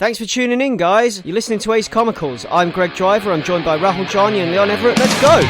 Thanks for tuning in, guys. You're listening to Ace Comicals. I'm Greg Driver. I'm joined by Rahul Jani and Leon Everett. Let's go!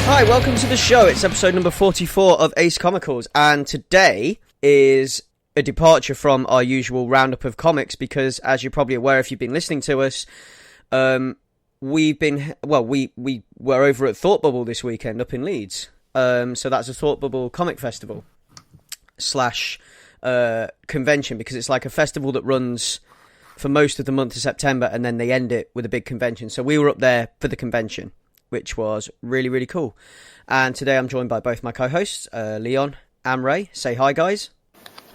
Hi, welcome to the show. It's episode number 44 of Ace Comicals, and today is a departure from our usual roundup of comics because, as you're probably aware if you've been listening to us, we were over at Thought Bubble this weekend up in Leeds. So that's a Thought Bubble comic festival / convention, because it's like a festival that runs for most of the month of September and then they end it with a big convention. So we were up there for the convention, which was really, really cool. And today I'm joined by both my co-hosts, Leon and Ray. Say hi, guys.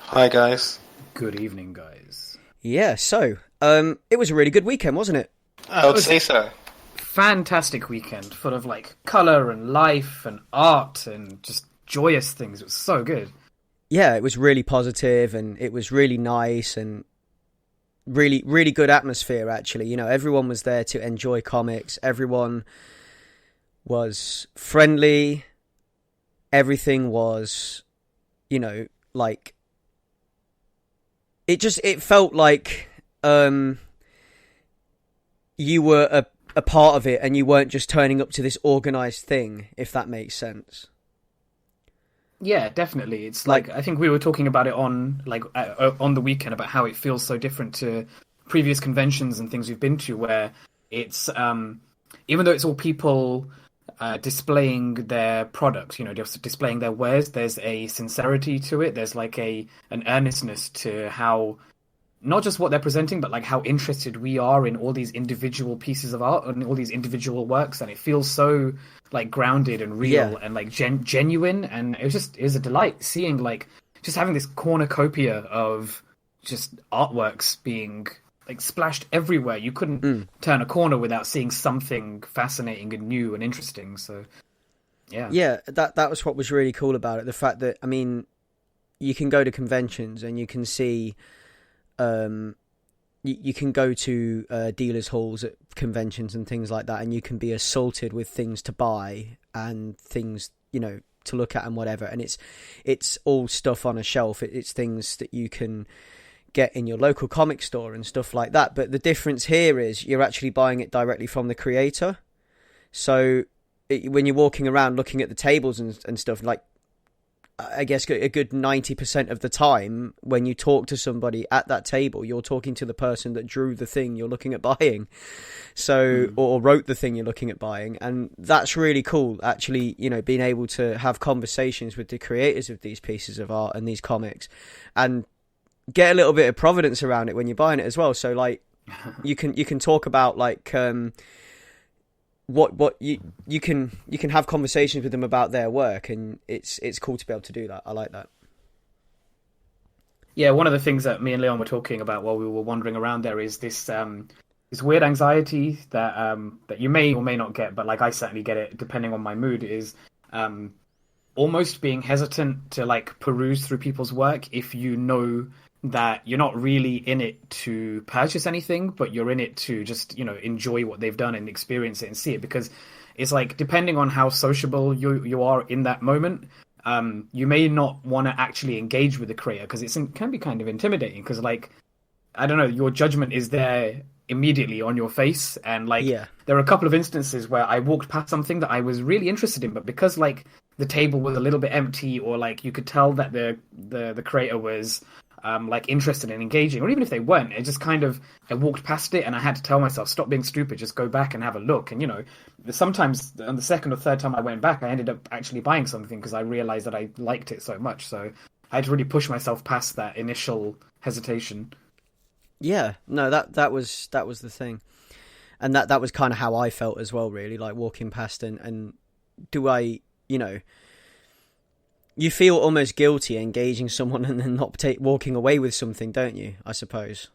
Hi, guys. Good evening, guys. Yeah, so, it was a really good weekend, wasn't it? I would say so. Fantastic weekend, full of, colour and life and art and just joyous things. It was so good. Yeah, it was really positive and it was really nice and really, really good atmosphere, actually. You know, everyone was there to enjoy comics. Everyone was friendly. Everything was, it felt like you were a part of it and you weren't just turning up to this organised thing, if that makes sense. Yeah, definitely. It's I think we were talking about it on the weekend about how it feels so different to previous conventions and things we've been to, where it's even though it's all people displaying their products, just displaying their wares, there's a sincerity to it. There's an earnestness to how, not just what they're presenting, but how interested we are in all these individual pieces of art and all these individual works. And it feels so grounded and real and genuine. And it was a delight seeing just having this cornucopia of just artworks being splashed everywhere. You couldn't turn a corner without seeing something fascinating and new and interesting. So, yeah, that was what was really cool about it. The fact that, you can go to conventions and you can see, you can go to dealers' halls at conventions and things like that, and you can be assaulted with things to buy and things to look at and whatever. And it's all stuff on a shelf. It's things that you can get in your local comic store and stuff like that. But the difference here is you're actually buying it directly from the creator. So when you're walking around looking at the tables and stuff, I guess a good 90% of the time when you talk to somebody at that table, you're talking to the person that drew the thing you're looking at buying. So, or wrote the thing you're looking at buying. And that's really cool, actually, being able to have conversations with the creators of these pieces of art and these comics and get a little bit of provenance around it when you're buying it as well. So you can talk about what you can have conversations with them about their work, and it's cool to be able to do that. I like that. Yeah, one of the things that me and Leon were talking about while we were wandering around there is this weird anxiety that you may or may not get, but I certainly get it depending on my mood, is almost being hesitant to peruse through people's work if you know that you're not really in it to purchase anything, but you're in it to just, enjoy what they've done and experience it and see it. Because it's depending on how sociable you are in that moment, you may not want to actually engage with the creator because it can be kind of intimidating because, I don't know, your judgment is there immediately on your face. And there are a couple of instances where I walked past something that I was really interested in, but because the table was a little bit empty, or you could tell that the creator was interested in engaging, or even if they weren't, it just I walked past it and I had to tell myself, stop being stupid, just go back and have a look. And sometimes on the second or third time I went back, I ended up actually buying something because I realized that I liked it so much. So I had to really push myself past that initial hesitation. Yeah, no, that was the thing, and that was kind of how I felt as well, really, walking past and do I, you feel almost guilty engaging someone and then not walking away with something, don't you? I suppose.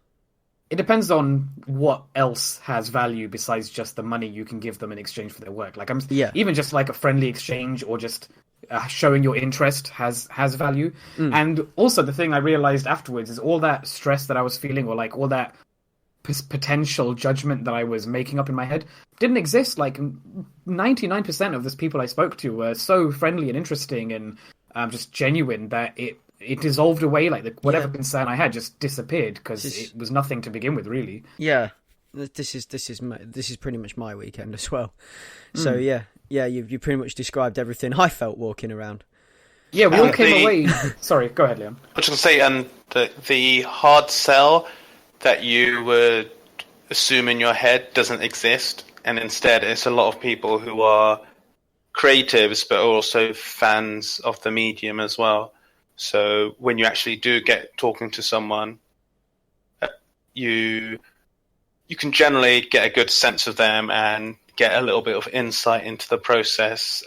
It depends on what else has value besides just the money you can give them in exchange for their work. Even just a friendly exchange, or just showing your interest has value. And also the thing I realized afterwards is all that stress that I was feeling, or like all that potential judgment that I was making up in my head, didn't exist. Like 99% of those people I spoke to were so friendly and interesting and just genuine that it dissolved away. Like whatever concern I had just disappeared because it was nothing to begin with, really. Yeah, this is pretty much my weekend as well. So yeah, you pretty much described everything I felt walking around. Yeah, we all came away. Sorry, go ahead, Leon. I was going to say, and the hard sell that you would assume in your head doesn't exist, and instead it's a lot of people who are creatives but also fans of the medium as well. So when you actually do get talking to someone, you can generally get a good sense of them and get a little bit of insight into the process,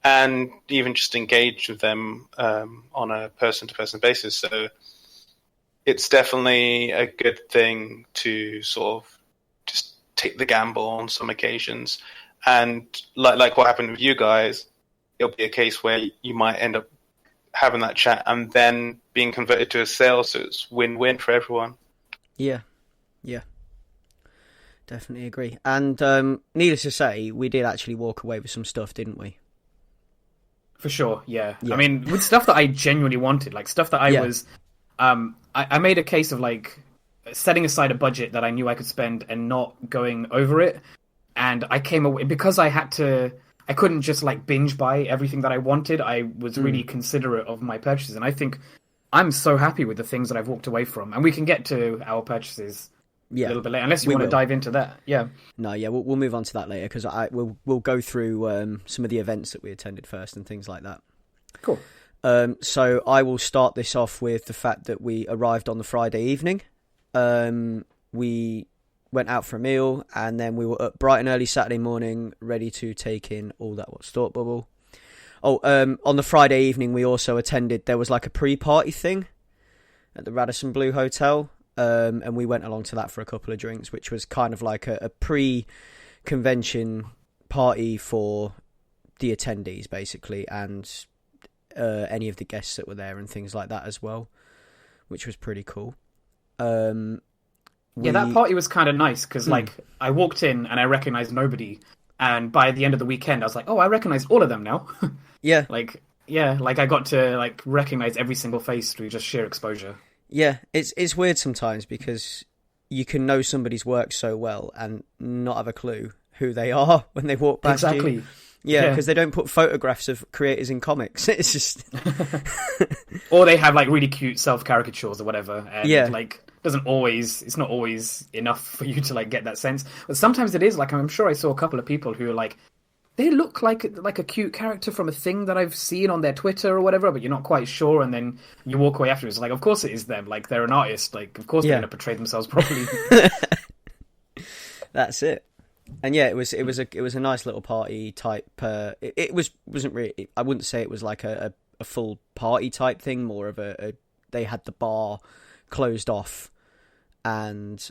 and even just engage with them on a person-to-person basis. So it's definitely a good thing to sort of just take the gamble on some occasions. And like what happened with you guys, it'll be a case where you might end up having that chat and then being converted to a sale, so it's win-win for everyone. Yeah. Definitely agree. And needless to say, we did actually walk away with some stuff, didn't we? For sure, yeah. I mean, with stuff that I genuinely wanted, like stuff that I was... I made a case of like setting aside a budget that I knew I could spend and not going over it. And I came away, because I couldn't just like binge buy everything that I wanted. I was really considerate of my purchases. And I think I'm so happy with the things that I've walked away from. And we can get to our purchases a little bit later, unless you want to dive into that. Yeah. No, we'll move on to that later, because we'll go through some of the events that we attended first and things like that. Cool. So I will start this off with the fact that we arrived on the Friday evening. We went out for a meal, and then we were up bright and early Saturday morning, ready to take in all that was Thought Bubble. On the Friday evening, we also attended, there was like a pre-party thing at the Radisson Blu Hotel, and we went along to that for a couple of drinks, which was kind of like a pre-convention party for the attendees, basically, and any of the guests that were there and things like that as well, which was pretty cool. That party was kind of nice because like I walked in and I recognized nobody, and by the end of the weekend I was like, oh, I recognize all of them now. Like I got to like recognize every single face through just sheer exposure. It's weird sometimes because you can know somebody's work so well and not have a clue who they are when they walk past you. Yeah, because they don't put photographs of creators in comics. It's just... or they have, like, really cute self-caricatures or whatever. And, like, it's not always enough for you to, like, get that sense. But sometimes it is. Like, I'm sure I saw a couple of people who are, like, they look like a cute character from a thing that I've seen on their Twitter or whatever, but you're not quite sure, and then you walk away afterwards. Like, of course it is them. Like, they're an artist. Like, of course they're going to portray themselves properly. That's it. And yeah, it was a nice little party type. It wasn't really. I wouldn't say it was like a full party type thing. More of they had the bar closed off, and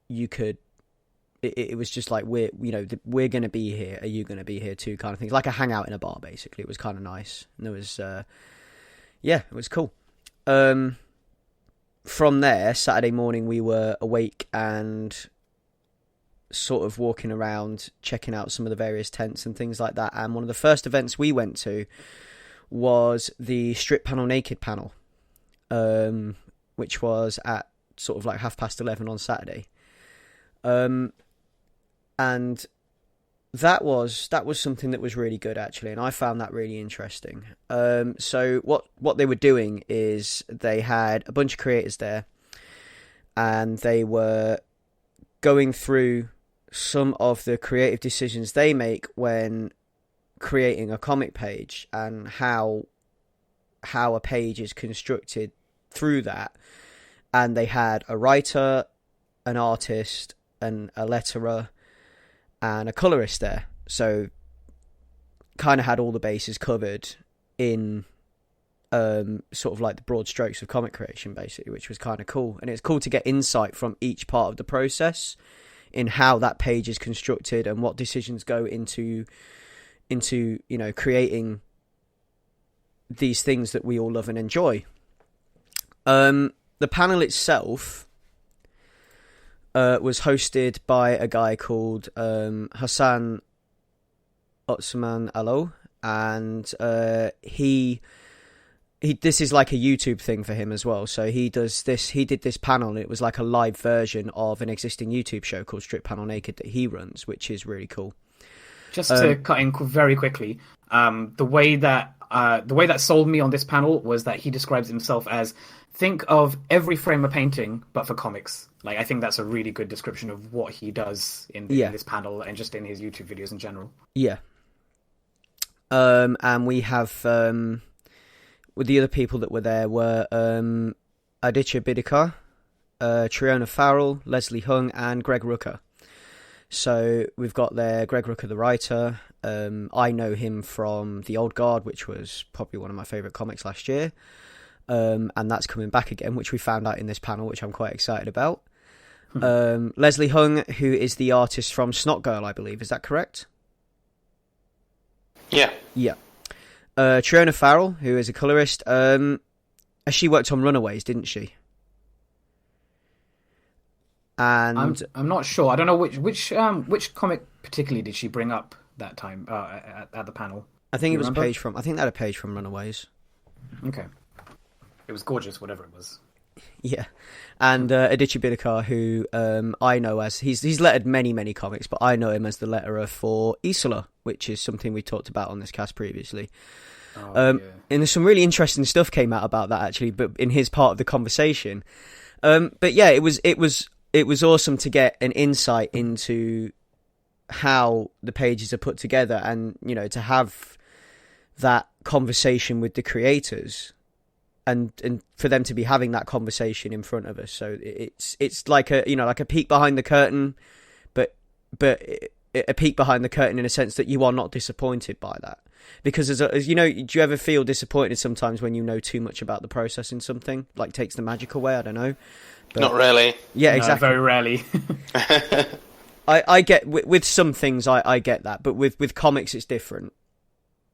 you could. It was just like we're going to be here. Are you going to be here too? Kind of thing. Like a hangout in a bar, basically. It was kind of nice, and there was it was cool. From there, Saturday morning we were awake and sort of walking around, checking out some of the various tents and things like that. And one of the first events we went to was the Strip Panel Naked panel, which was at sort of like 11:30 on Saturday. And that was something that was really good, actually, and I found that really interesting. So what they were doing is they had a bunch of creators there, and they were going through some of the creative decisions they make when creating a comic page, and how a page is constructed through that. And they had a writer, an artist, and a letterer, and a colorist there. So kind of had all the bases covered in sort of like the broad strokes of comic creation, basically, which was kind of cool. And it's cool to get insight from each part of the process in how that page is constructed and what decisions go into creating these things that we all love and enjoy. The panel itself was hosted by a guy called Hassan Otsman Alo, and he this is like a YouTube thing for him as well. So he did this panel, and it was like a live version of an existing YouTube show called Strip Panel Naked that he runs, which is really cool. Just to cut in very quickly, the way that sold me on this panel was that he describes himself as, think of every frame of painting, but for comics. Like, I think that's a really good description of what he does in this panel and just in his YouTube videos in general. Yeah. And we have, with the other people that were there were Aditya Bidikar, Triona Farrell, Leslie Hung, and Greg Rucka. So we've got there Greg Rucka, the writer. I know him from The Old Guard, which was probably one of my favourite comics last year. And that's coming back again, which we found out in this panel, which I'm quite excited about. Leslie Hung, who is the artist from Snot Girl, I believe. Is that correct? Yeah. Yeah. Triona Farrell, who is a colorist. She worked on Runaways, didn't she? And I'm not sure. I don't know which comic particularly did she bring up that time at the panel. I think it was a page from. I think they had a page from Runaways. Okay. It was gorgeous, whatever it was. Yeah, and Aditya Bidikar, who I know as he's lettered many comics, but I know him as the letterer for Isola, which is something we talked about on this cast previously. And there's some really interesting stuff came out about that actually, but in his part of the conversation. But yeah, it was awesome to get an insight into how the pages are put together, and to have that conversation with the creators. And for them to be having that conversation in front of us, so it's like a peek behind the curtain, but a peek behind the curtain in a sense that you are not disappointed by that, because as you know, do you ever feel disappointed sometimes when you know too much about the process in something, like takes the magic away? I don't know. But, not really. Yeah, exactly. No, very rarely. I get with some things I get that, but with comics it's different.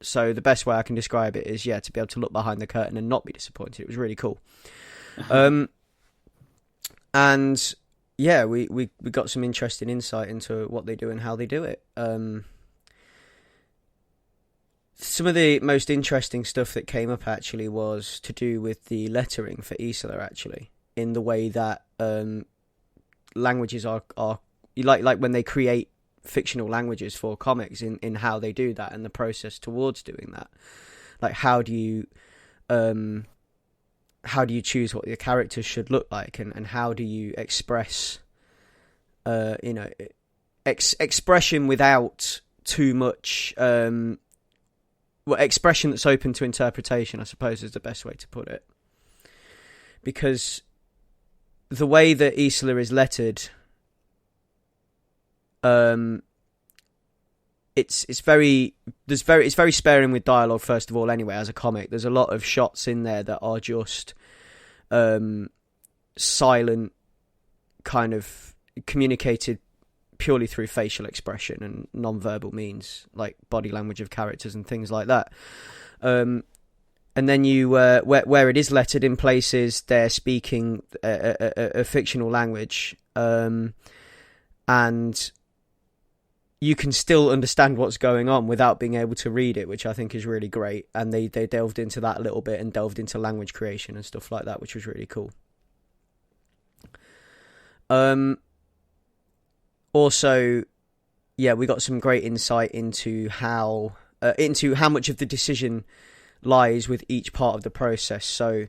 So the best way I can describe it is, to be able to look behind the curtain and not be disappointed. It was really cool. And yeah, we got some interesting insight into what they do and how they do it. Some of the most interesting stuff that came up actually was to do with the lettering for Isola, actually, in the way that languages are like when they create fictional languages for comics, in how they do that and the process towards doing that. Like, how do you choose what your characters should look like, and how do you express expression without too much expression that's open to interpretation, I suppose, is the best way to put it. Because the way that Isola is lettered, it's very sparing with dialogue, first of all. Anyway, as a comic, there's a lot of shots in there that are just silent, kind of communicated purely through facial expression and non-verbal means, like body language of characters and things like that. And then you where it is lettered in places, they're speaking a fictional language, and you can still understand what's going on without being able to read it, which I think is really great. And they delved into that a little bit and delved into language creation and stuff like that, which was really cool. Also, yeah, we got some great insight into how much of the decision lies with each part of the process. So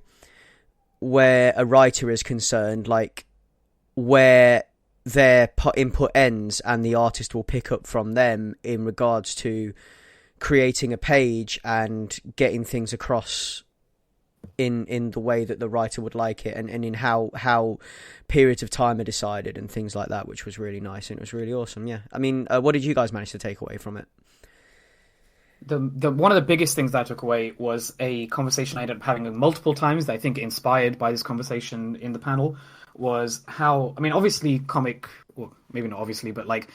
where a writer is concerned, like where their input ends and the artist will pick up from them in regards to creating a page and getting things across in the way that the writer would like it, and in how periods of time are decided and things like that, which was really nice and it was really awesome. Yeah, I mean, what did you guys manage to take away from it? The one of the biggest things that I took away was a conversation I ended up having multiple times that I think inspired by this conversation in the panel, was how, I mean, obviously well, maybe not obviously, but like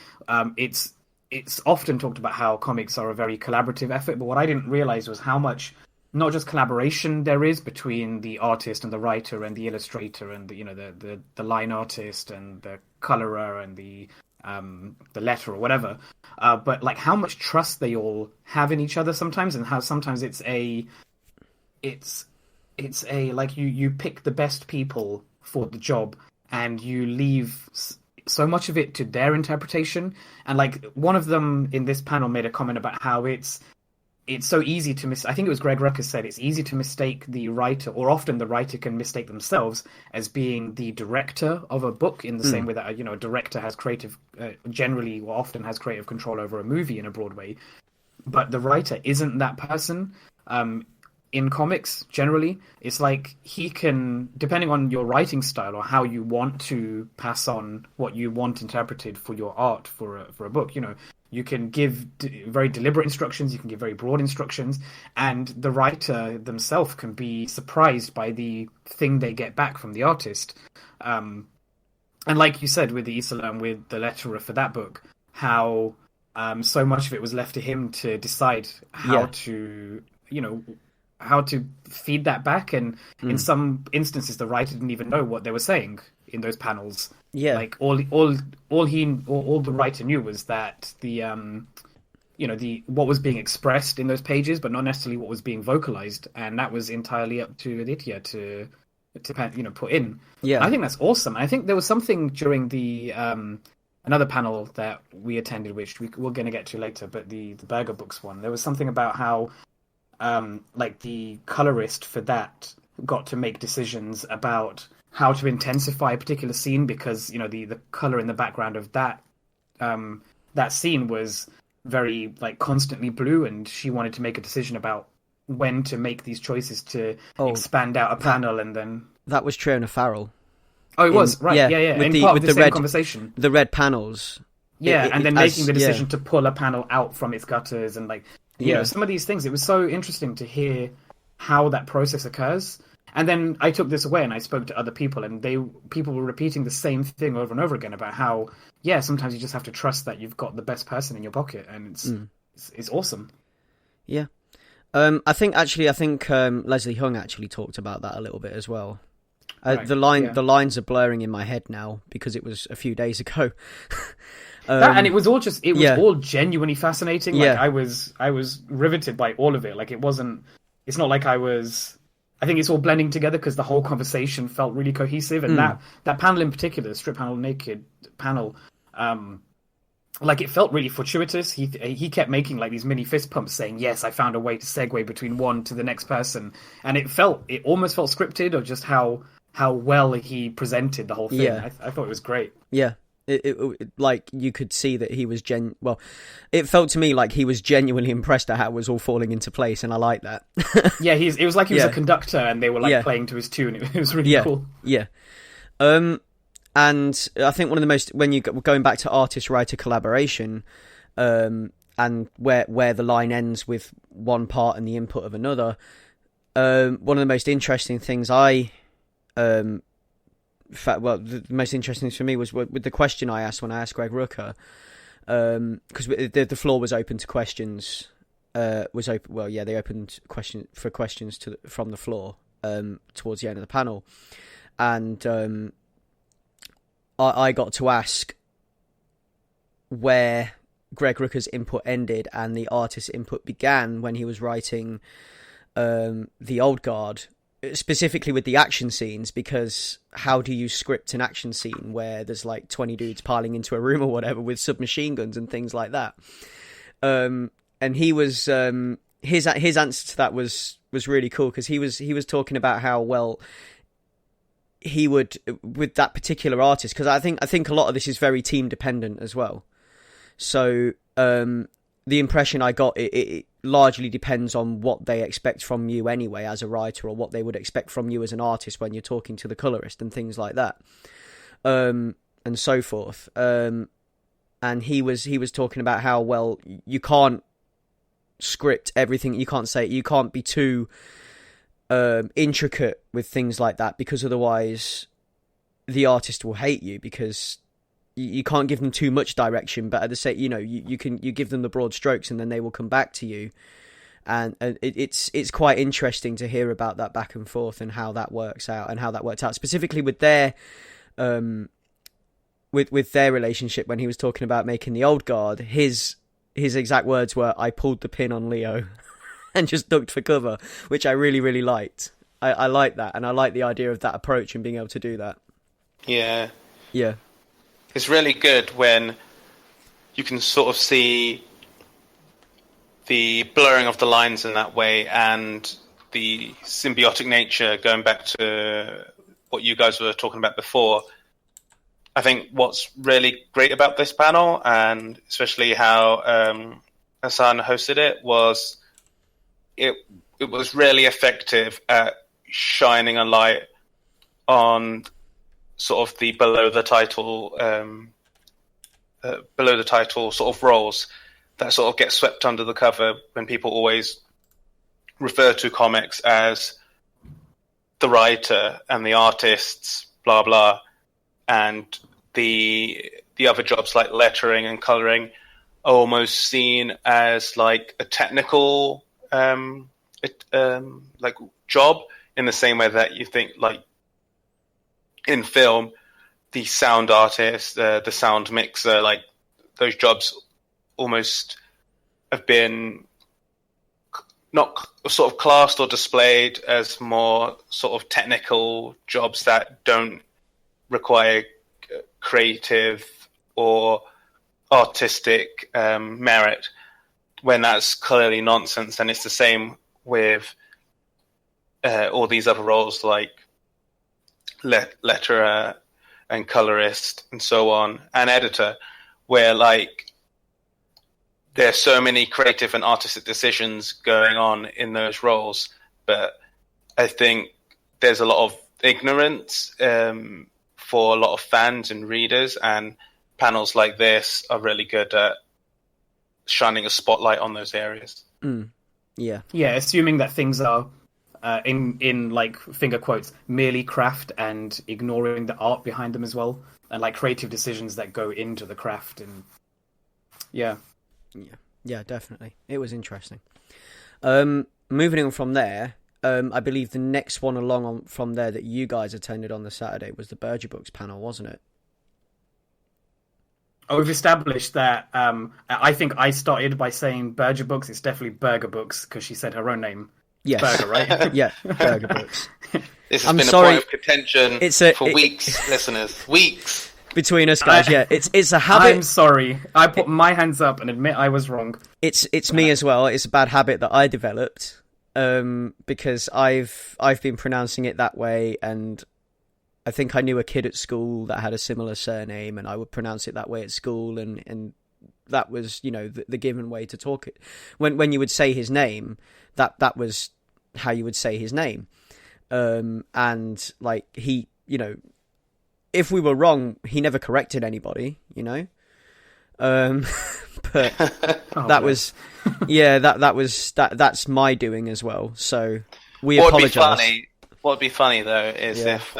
it's it's often talked about how comics are a very collaborative effort, but what I didn't realize was how much not just collaboration there is between the artist and the writer and the illustrator and the line artist and the colorer and the letter or whatever, but like how much trust they all have in each other sometimes, and how sometimes it's a like you pick the best people for the job and you leave so much of it to their interpretation. And like one of them in this panel made a comment about how it's so easy to I think it was Greg Rucka said it's easy to mistake the writer, or often the writer can mistake themselves as being the director of a book, in the same way that a director has generally or often has creative control over a movie in a broad way, but the writer isn't that person. In comics, generally, it's like he can, depending on your writing style or how you want to pass on what you want interpreted for your art for a book, you can give very deliberate instructions, you can give very broad instructions, and the writer themselves can be surprised by the thing they get back from the artist. And like you said, with the Isola and with the letterer for that book, how so much of it was left to him to decide how to, how to feed that back, and in some instances the writer didn't even know what they were saying in those panels. Like all the writer knew was that the what was being expressed in those pages, but not necessarily what was being vocalized, and that was entirely up to Aditya to put in. I think that's awesome. I think there was something during the another panel that we attended, which we're going to get to later, but the Berger Books one, there was something about how like the colorist for that got to make decisions about how to intensify a particular scene, because the color in the background of that scene was very like constantly blue, and she wanted to make a decision about when to make these choices to expand out a panel. And then that was Triona Farrell. It was right. Yeah. With the red conversation, the red panels. And then making the decision to pull a panel out from its gutters, and like some of these things. It was so interesting to hear how that process occurs. And then I took this away and I spoke to other people, and people were repeating the same thing over and over again about how sometimes you just have to trust that you've got the best person in your pocket, and it's awesome. Yeah. I think Leslie Hung actually talked about that a little bit as well. Right. The lines are blurring in my head now because it was a few days ago. And it was all all genuinely fascinating. Like I was riveted by all of it. Like it's not like I think it's all blending together because the whole conversation felt really cohesive. And that panel in particular, the strip panel, naked panel, like it felt really fortuitous. He kept making like these mini fist pumps saying, yes, I found a way to segue between one to the next person. And it almost felt scripted, or just how well he presented the whole thing. I thought it was great. Yeah. It like you could see that he was it felt to me like he was genuinely impressed at how it was all falling into place, and I like that. It was like he was a conductor and they were like playing to his tune. It was really cool. And I think one of the most, when you going back to artist-writer collaboration, and where the line ends with one part and the input of another, one of the most interesting things the most interesting thing for me was with the question I asked when I asked Greg Rucka, because the floor was open to questions. They opened questions from the floor towards the end of the panel, and I got to ask where Greg Rucka's input ended and the artist's input began when he was writing The Old Guard, specifically with the action scenes, because how do you script an action scene where there's like 20 dudes piling into a room or whatever with submachine guns and things like that? And he was his answer to that was really cool, because he was talking about how well he would with that particular artist, because I think a lot of this is very team dependent as well. So the impression I got, it largely depends on what they expect from you anyway as a writer, or what they would expect from you as an artist when you're talking to the colorist and things like that, and so forth. And he was talking about how, well, you can't script everything. You can't be too intricate with things like that, because otherwise the artist will hate you, because you can't give them too much direction, but at the same, you give them the broad strokes, and then they will come back to you. And it's quite interesting to hear about that back and forth and how that works out, and how that worked out specifically with their with their relationship. When he was talking about making the old guard, his exact words were, "I pulled the pin on Leo and just ducked for cover," which I really, really liked. I like that, and I like the idea of that approach and being able to do that. Yeah. Yeah. It's really good when you can sort of see the blurring of the lines in that way, and the symbiotic nature, going back to what you guys were talking about before. I think what's really great about this panel, and especially how Hassan hosted it, was it was really effective at shining a light on sort of the below the title sort of roles that sort of get swept under the cover, when people always refer to comics as the writer and the artists, blah blah, and the other jobs like lettering and coloring are almost seen as like a technical like job, in the same way that you think like in film, the sound artist, the sound mixer, like those jobs almost have been not sort of classed or displayed as more sort of technical jobs that don't require creative or artistic merit, when that's clearly nonsense. And it's the same with all these other roles like letterer and colorist and so on, and editor, where like there's so many creative and artistic decisions going on in those roles, but I think there's a lot of ignorance for a lot of fans and readers, and panels like this are really good at shining a spotlight on those areas. Yeah, assuming that things are in like finger quotes merely craft, and ignoring the art behind them as well, and like creative decisions that go into the craft. And yeah, definitely, it was interesting. Moving on from there, I believe the next one along from there that you guys attended on the Saturday was the Berger Books panel, wasn't it? Oh, we've established that. I think I started by saying Berger Books. It's definitely Berger Books, because she said her own name. Yes. Berger, right? Yeah, Berger Books. This has been a point of contention for weeks, listeners. Weeks. Between us guys, it's a habit. I'm sorry. I put my hands up and admit I was wrong. It's me as well. It's a bad habit that I developed, because I've been pronouncing it that way, and I think I knew a kid at school that had a similar surname, and I would pronounce it that way at school, and that was, the given way to talk it. When you would say his name, that was how you would say his name. And like he, if we were wrong, he never corrected anybody, but was that's my doing as well. So we apologize. What would be funny though is if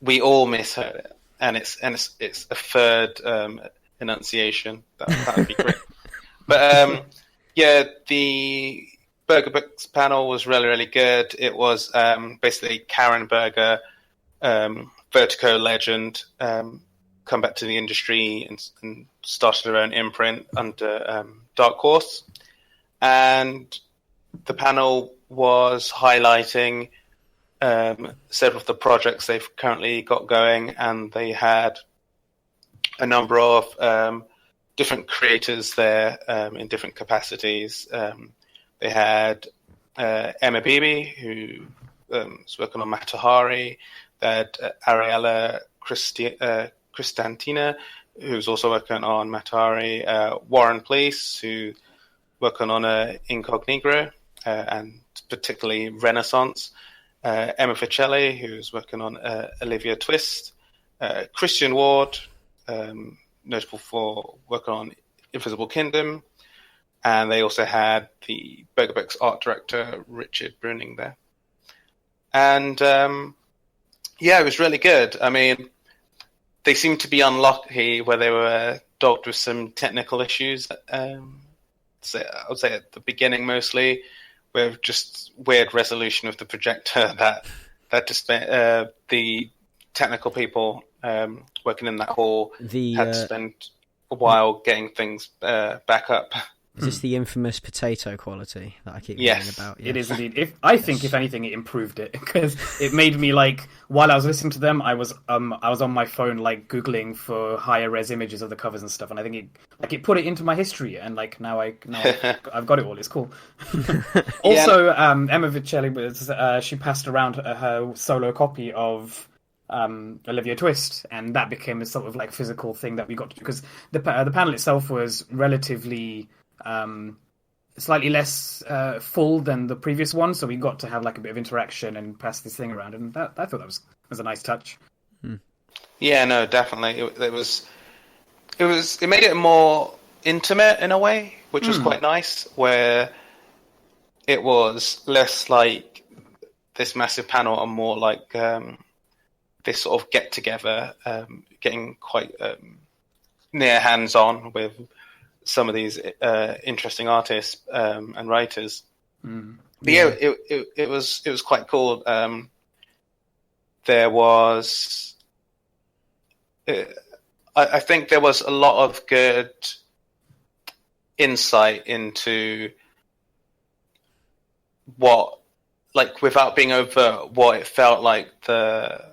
we all misheard it, and it's a third enunciation. That would be great. But the Berger Books panel was really, really good. It was basically Karen Berger, Vertigo legend, come back to the industry and started her own imprint under Dark Horse. And the panel was highlighting several of the projects they've currently got going, and they had a number of different creators there in different capacities. They had Emma Beebe, who was working on Matahari. They had Ariella Cristantina, who's also working on Matahari. Warren Pleece, who's working on Incognito, and particularly Renaissance. Emma Ficelli, who's working on Olivia Twist. Christian Ward, notable for working on Invisible Kingdom. And they also had the Berger Books art director, Richard Bruning, there. And, it was really good. I mean, they seemed to be unlucky where they were dogged with some technical issues. So I would say at the beginning mostly, with just weird resolution of the projector that the technical people working in that hall had to spend a while getting things back up. Is this the infamous potato quality that I keep hearing about? Yes, it is indeed. If anything, it improved it, because it made me, like, while I was listening to them, I was on my phone, like, googling for higher res images of the covers and stuff, and I think it put it into my history, and like now I've got it all. It's cool. Also, Emma Vicelli she passed around her solo copy of Olivia Twist, and that became a sort of like physical thing that we got to, because the panel itself was relatively slightly less full than the previous one, so we got to have like a bit of interaction and pass this thing around, and I thought that was a nice touch. Yeah, no, definitely. It made it more intimate in a way, which was quite nice, where it was less like this massive panel and more like this sort of get together, getting quite near hands on with some of these interesting artists and writers. But yeah, it was quite cool. There was, I think there was a lot of good insight into what, like, without being over what it felt like the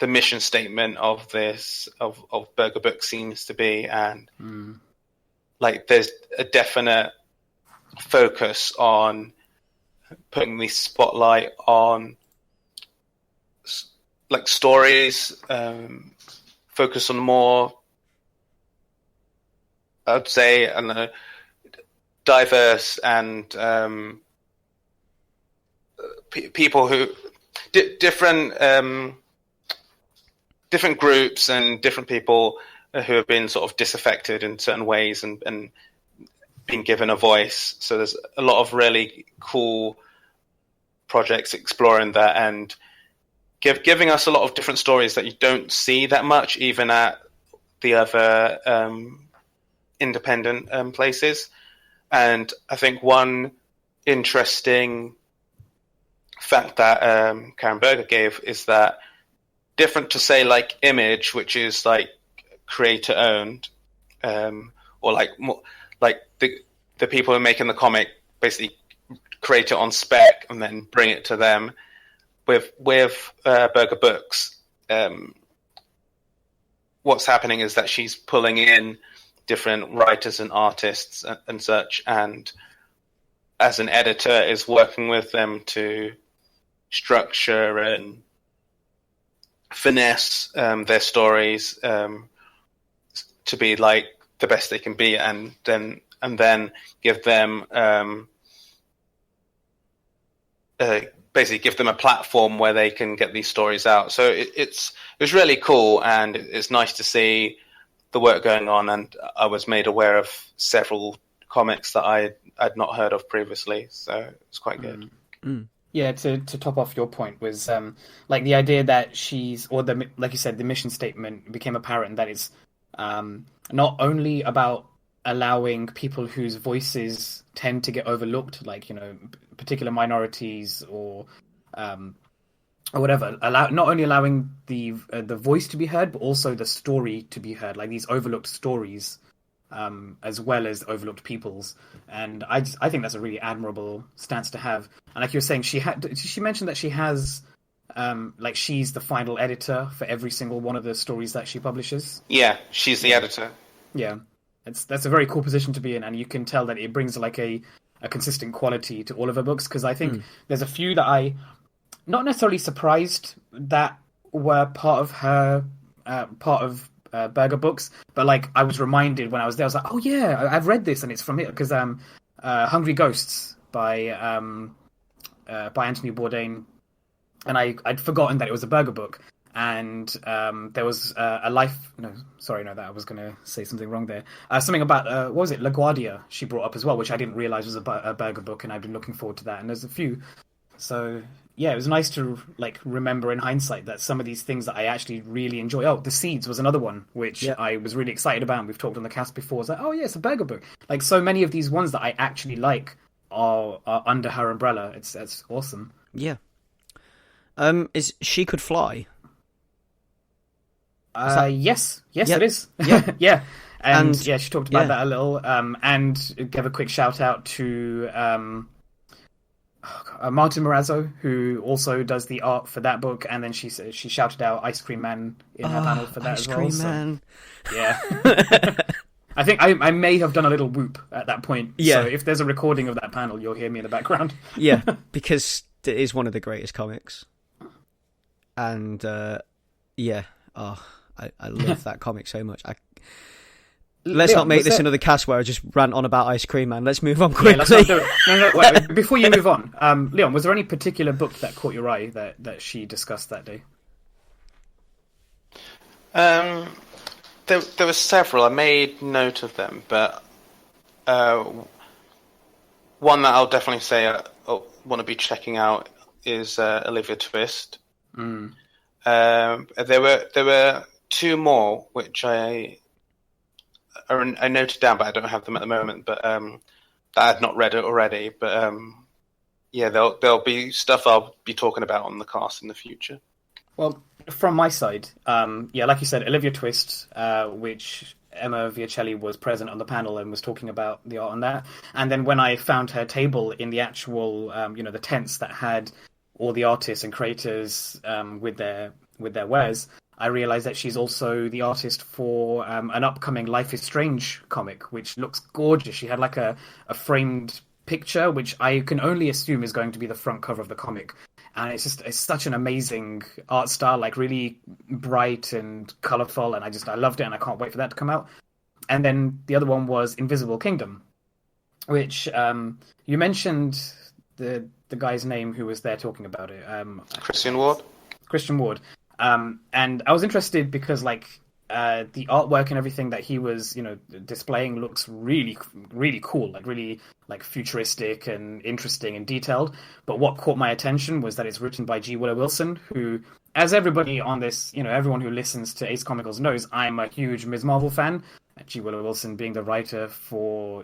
mission statement of Burger Book seems to be, and like there's a definite focus on putting the spotlight on like stories, focus on more, I'd say, I don't know, diverse and people who different groups and different people who have been sort of disaffected in certain ways and been given a voice. So there's a lot of really cool projects exploring that and giving us a lot of different stories that you don't see that much, even at the other independent places. And I think one interesting fact that Karen Berger gave is that, different to say like Image, which is like creator owned, or like more, like the people who are making the comic basically create it on spec and then bring it to them. With Berger Books, what's happening is that she's pulling in different writers and artists and such, and as an editor is working with them to structure and finesse their stories to be like the best they can be, and then give them basically give them a platform where they can get these stories out. So it was really cool, and it's nice to see the work going on. And I was made aware of several comics that I'd not heard of previously, so it's quite good. Yeah, to top off your point was like the idea that like you said, the mission statement became apparent that it's not only about allowing people whose voices tend to get overlooked, like, you know, particular minorities or whatever, not only allowing the voice to be heard, but also the story to be heard, like these overlooked stories, as well as overlooked peoples. And I think that's a really admirable stance to have. And like you were saying, she mentioned that she has like she's the final editor for every single one of the stories that she publishes. Yeah, she's the editor. Yeah, that's a very cool position to be in, and you can tell that it brings like a consistent quality to all of her books, because I think there's a few that I not necessarily surprised that were part of her Berger Books, but like I was reminded when I was there, I was like, oh yeah, I've read this and it's from here, because Hungry Ghosts by Anthony Bourdain, and I'd forgotten that it was a Berger book. And there was that I was going to say something wrong there. Something about, what was it, LaGuardia she brought up as well, which I didn't realise was a Berger book, and I've been looking forward to that. And there's a few So yeah, it was nice to like remember in hindsight that some of these things that I actually really enjoy. Oh, The Seeds was another one which I was really excited about. And we've talked on the cast before. It's like, oh yeah, it's a burger book. Like so many of these ones that I actually like are under her umbrella. That's awesome. Yeah. Is She Could Fly? Yes, it is. Yeah. Yeah. And And she talked about that a little. And gave a quick shout out to Martin Morazzo, who also does the art for that book. And then she shouted out Ice Cream Man in her panel for that as well. Ice Cream Man. So, yeah. I think I may have done a little whoop at that point. Yeah. So if there's a recording of that panel, you'll hear me in the background. Yeah, because it is one of the greatest comics. And I love that comic so much. Let's not make this another cast where I just rant on about Ice Cream Man. Let's move on quickly. Yeah, let's not do it. No, wait, before you move on, Leon, was there any particular book that caught your eye that she discussed that day? There were several. I made note of them, but one that I'll definitely say I want to be checking out is Olivia Twist. Mm. There were two more which I noted down, but I don't have them at the moment. But that I had not read it already. But there'll be stuff I'll be talking about on the cast in the future. Well, from my side, like you said, Olivia Twist, which Emma Viacelli was present on the panel and was talking about the art on that. And then when I found her table in the actual, the tents that had all the artists and creators with their wares, I realized that she's also the artist for an upcoming Life is Strange comic, which looks gorgeous. She had like a framed picture, which I can only assume is going to be the front cover of the comic. And it's such an amazing art style, like really bright and colorful. And I loved it, and I can't wait for that to come out. And then the other one was Invisible Kingdom, which you mentioned the guy's name who was there talking about it. Christian Ward. And I was interested because the artwork and everything that he was, displaying looks really, really cool, really futuristic and interesting and detailed. But what caught my attention was that it's written by G. Willow Wilson, who, as everybody on this, everyone who listens to Ace Comicals knows, I'm a huge Ms. Marvel fan. G. Willow Wilson being the writer for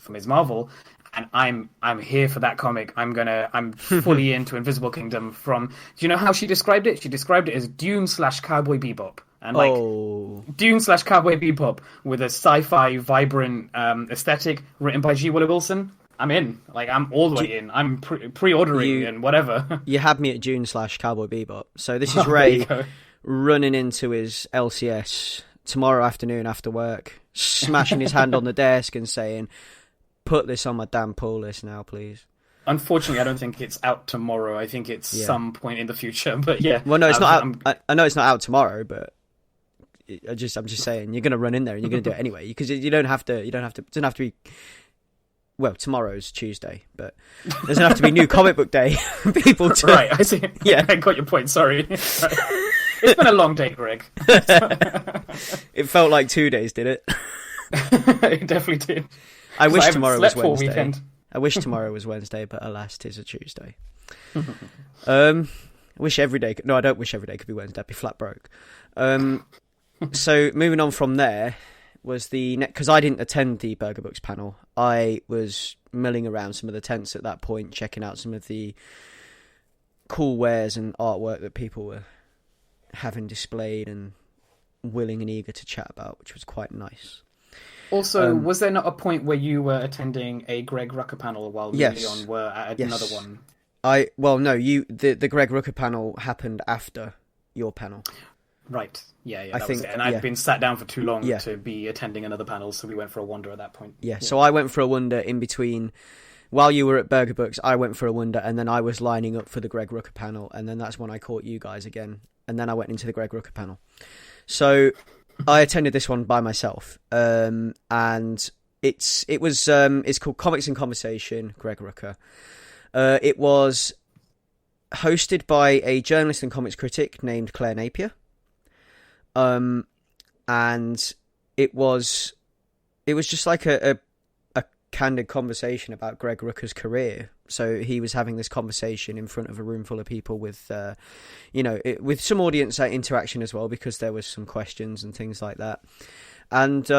Ms. Marvel. And I'm here for that comic. I'm fully into Invisible Kingdom. Do you know how she described it? She described it as Dune / Cowboy Bebop. And Dune / Cowboy Bebop with a sci-fi vibrant aesthetic written by G. Willow Wilson. I'm in. I'm all the way in. I'm pre-ordering and whatever. You had me at Dune / Cowboy Bebop. So this is Ray running into his LCS tomorrow afternoon after work, smashing his hand on the desk and saying, "Put this on my damn pull list now, please." Unfortunately, I don't think it's out tomorrow. I think it's some point in the future. But yeah. Well, no, it's not out. I know it's not out tomorrow, but I'm just saying you're going to run in there and you're going to do it anyway, because it doesn't have to be. Well, tomorrow's Tuesday, but it doesn't have to be New Comic Book Day. People to... Right, I see. Yeah, I got your point. Sorry. It's been a long day, Greg. It felt like 2 days, did it? It definitely did. I wish tomorrow was Wednesday. Weekend. I wish tomorrow was Wednesday, but alas, 'tis a Tuesday. I wish every day. No, I don't wish every day could be Wednesday. I'd be flat broke. So moving on from there was because I didn't attend the Burger Books panel. I was milling around some of the tents at that point, checking out some of the cool wares and artwork that people were having displayed and willing and eager to chat about, which was quite nice. Also, was there not a point where you were attending a Greg Rucker panel while Leon were at another one? The Greg Rucker panel happened after your panel. Right. Yeah. I think, and I'd been sat down for too long to be attending another panel, so we went for a wander at that point. Yeah. So I went for a wander in between. While you were at Burger Books, I went for a wander, and then I was lining up for the Greg Rucker panel, and then that's when I caught you guys again, and then I went into the Greg Rucker panel. So I attended this one by myself, and it's called Comics in Conversation, Greg Rucker. It was hosted by a journalist and comics critic named Claire Napier. And it was just like a candid conversation about Greg Rucka's career. So he was having this conversation in front of a room full of people with, with some audience interaction as well, because there was some questions and things like that. And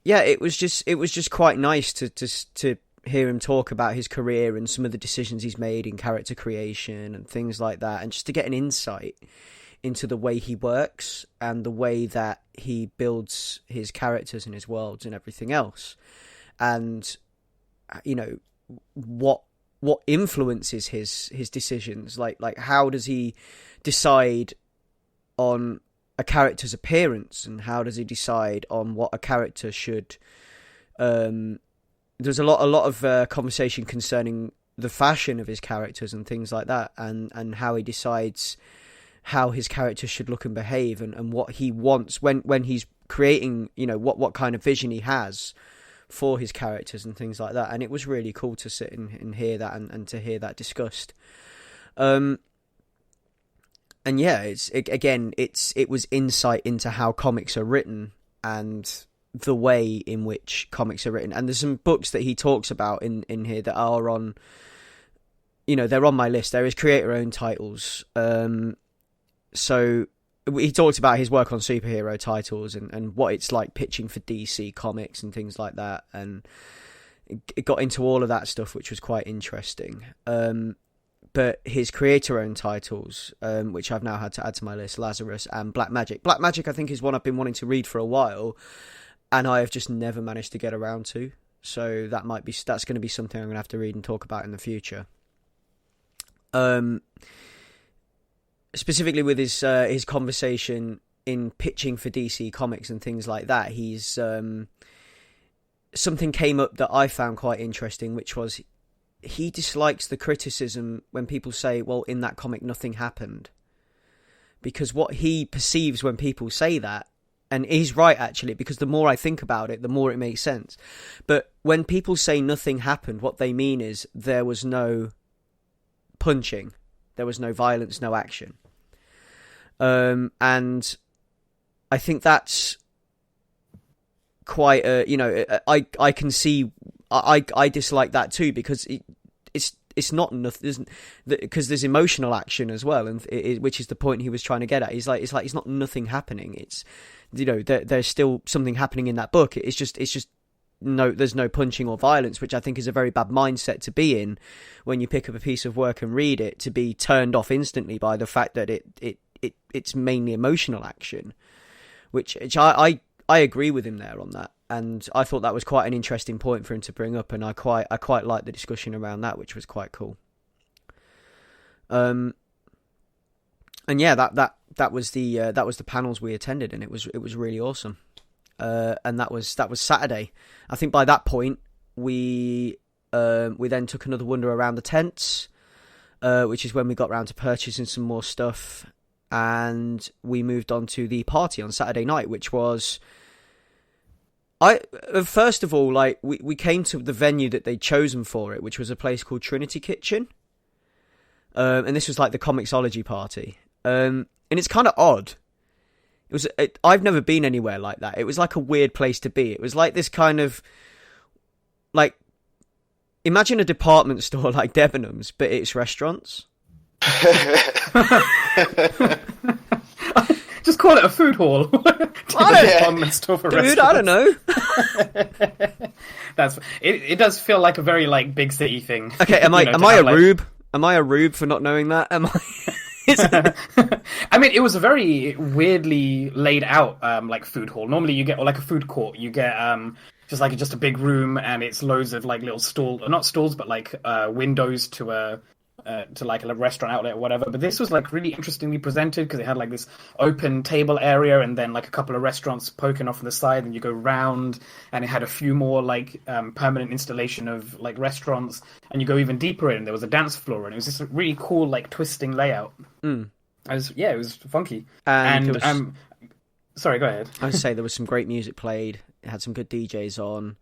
it was just quite nice to hear him talk about his career and some of the decisions he's made in character creation and things like that, and just to get an insight into the way he works and the way that he builds his characters and his worlds and everything else. And, what influences his decisions? Like how does he decide on a character's appearance, and how does he decide on what a character should... There's a lot of conversation concerning the fashion of his characters and things like that, and how he decides how his character should look and behave, and what he wants when he's creating, what kind of vision he has for his characters and things like that. And it was really cool to sit and hear that, and to hear that discussed. And yeah, it was insight into how comics are written and the way in which comics are written. And there's some books that he talks about in here that are on, they're on my list. There is creator-owned titles. So he talked about his work on superhero titles and what it's like pitching for DC Comics and things like that. And it got into all of that stuff, which was quite interesting. But his creator-owned titles, which I've now had to add to my list, Lazarus and Black Magic. Black Magic, I think, is one I've been wanting to read for a while, and I have just never managed to get around to. So that's going to be something I'm going to have to read and talk about in the future. Specifically with his conversation in pitching for DC Comics and things like that, he's something came up that I found quite interesting, which was he dislikes the criticism when people say, well, in that comic nothing happened. Because what he perceives when people say that, and he's right actually, because the more I think about it, the more it makes sense. But when people say nothing happened, what they mean is there was no punching, there was no violence, no action. And I think that's quite I can see I dislike that too, because it's not nothing, because there's emotional action as well, and which is the point he was trying to get at. It's not nothing happening. It's there's still something happening in that book. It's just there's no punching or violence, which I think is a very bad mindset to be in when you pick up a piece of work and read it, to be turned off instantly by the fact that it's mainly emotional action, which I agree with him there on that. And I thought that was quite an interesting point for him to bring up, and I quite liked the discussion around that, which was quite cool. And yeah, that was the panels we attended, and it was really awesome. And that was Saturday. I think by that point we then took another wander around the tents, which is when we got round to purchasing some more stuff, and we moved on to the party on Saturday night, which was... first of all, like we came to the venue that they'd chosen for it, which was a place called Trinity Kitchen, and this was like the Comixology party, and it's kind of odd. I've never been anywhere like that. It was like a weird place to be. It was like this kind of, like, imagine a department store like Debenhams, but it's restaurants. Just call it a food hall. Dude, I don't know. It does feel like a very like big city thing. Okay, am I a rube? Am I a rube for not knowing that? Am I? I mean, it was a very weirdly laid out like food hall. Normally you get, or like a food court, you get just a big room, and it's loads of like little not stalls, but like windows to like a restaurant outlet or whatever. But this was like really interestingly presented, because it had like this open table area, and then like a couple of restaurants poking off on the side, and you go round, and it had a few more like permanent installation of like restaurants, and you go even deeper in, there was a dance floor, and it was just a really cool like twisting layout. It was funky. And sorry, go ahead. I would say there was some great music played. It had some good DJs on.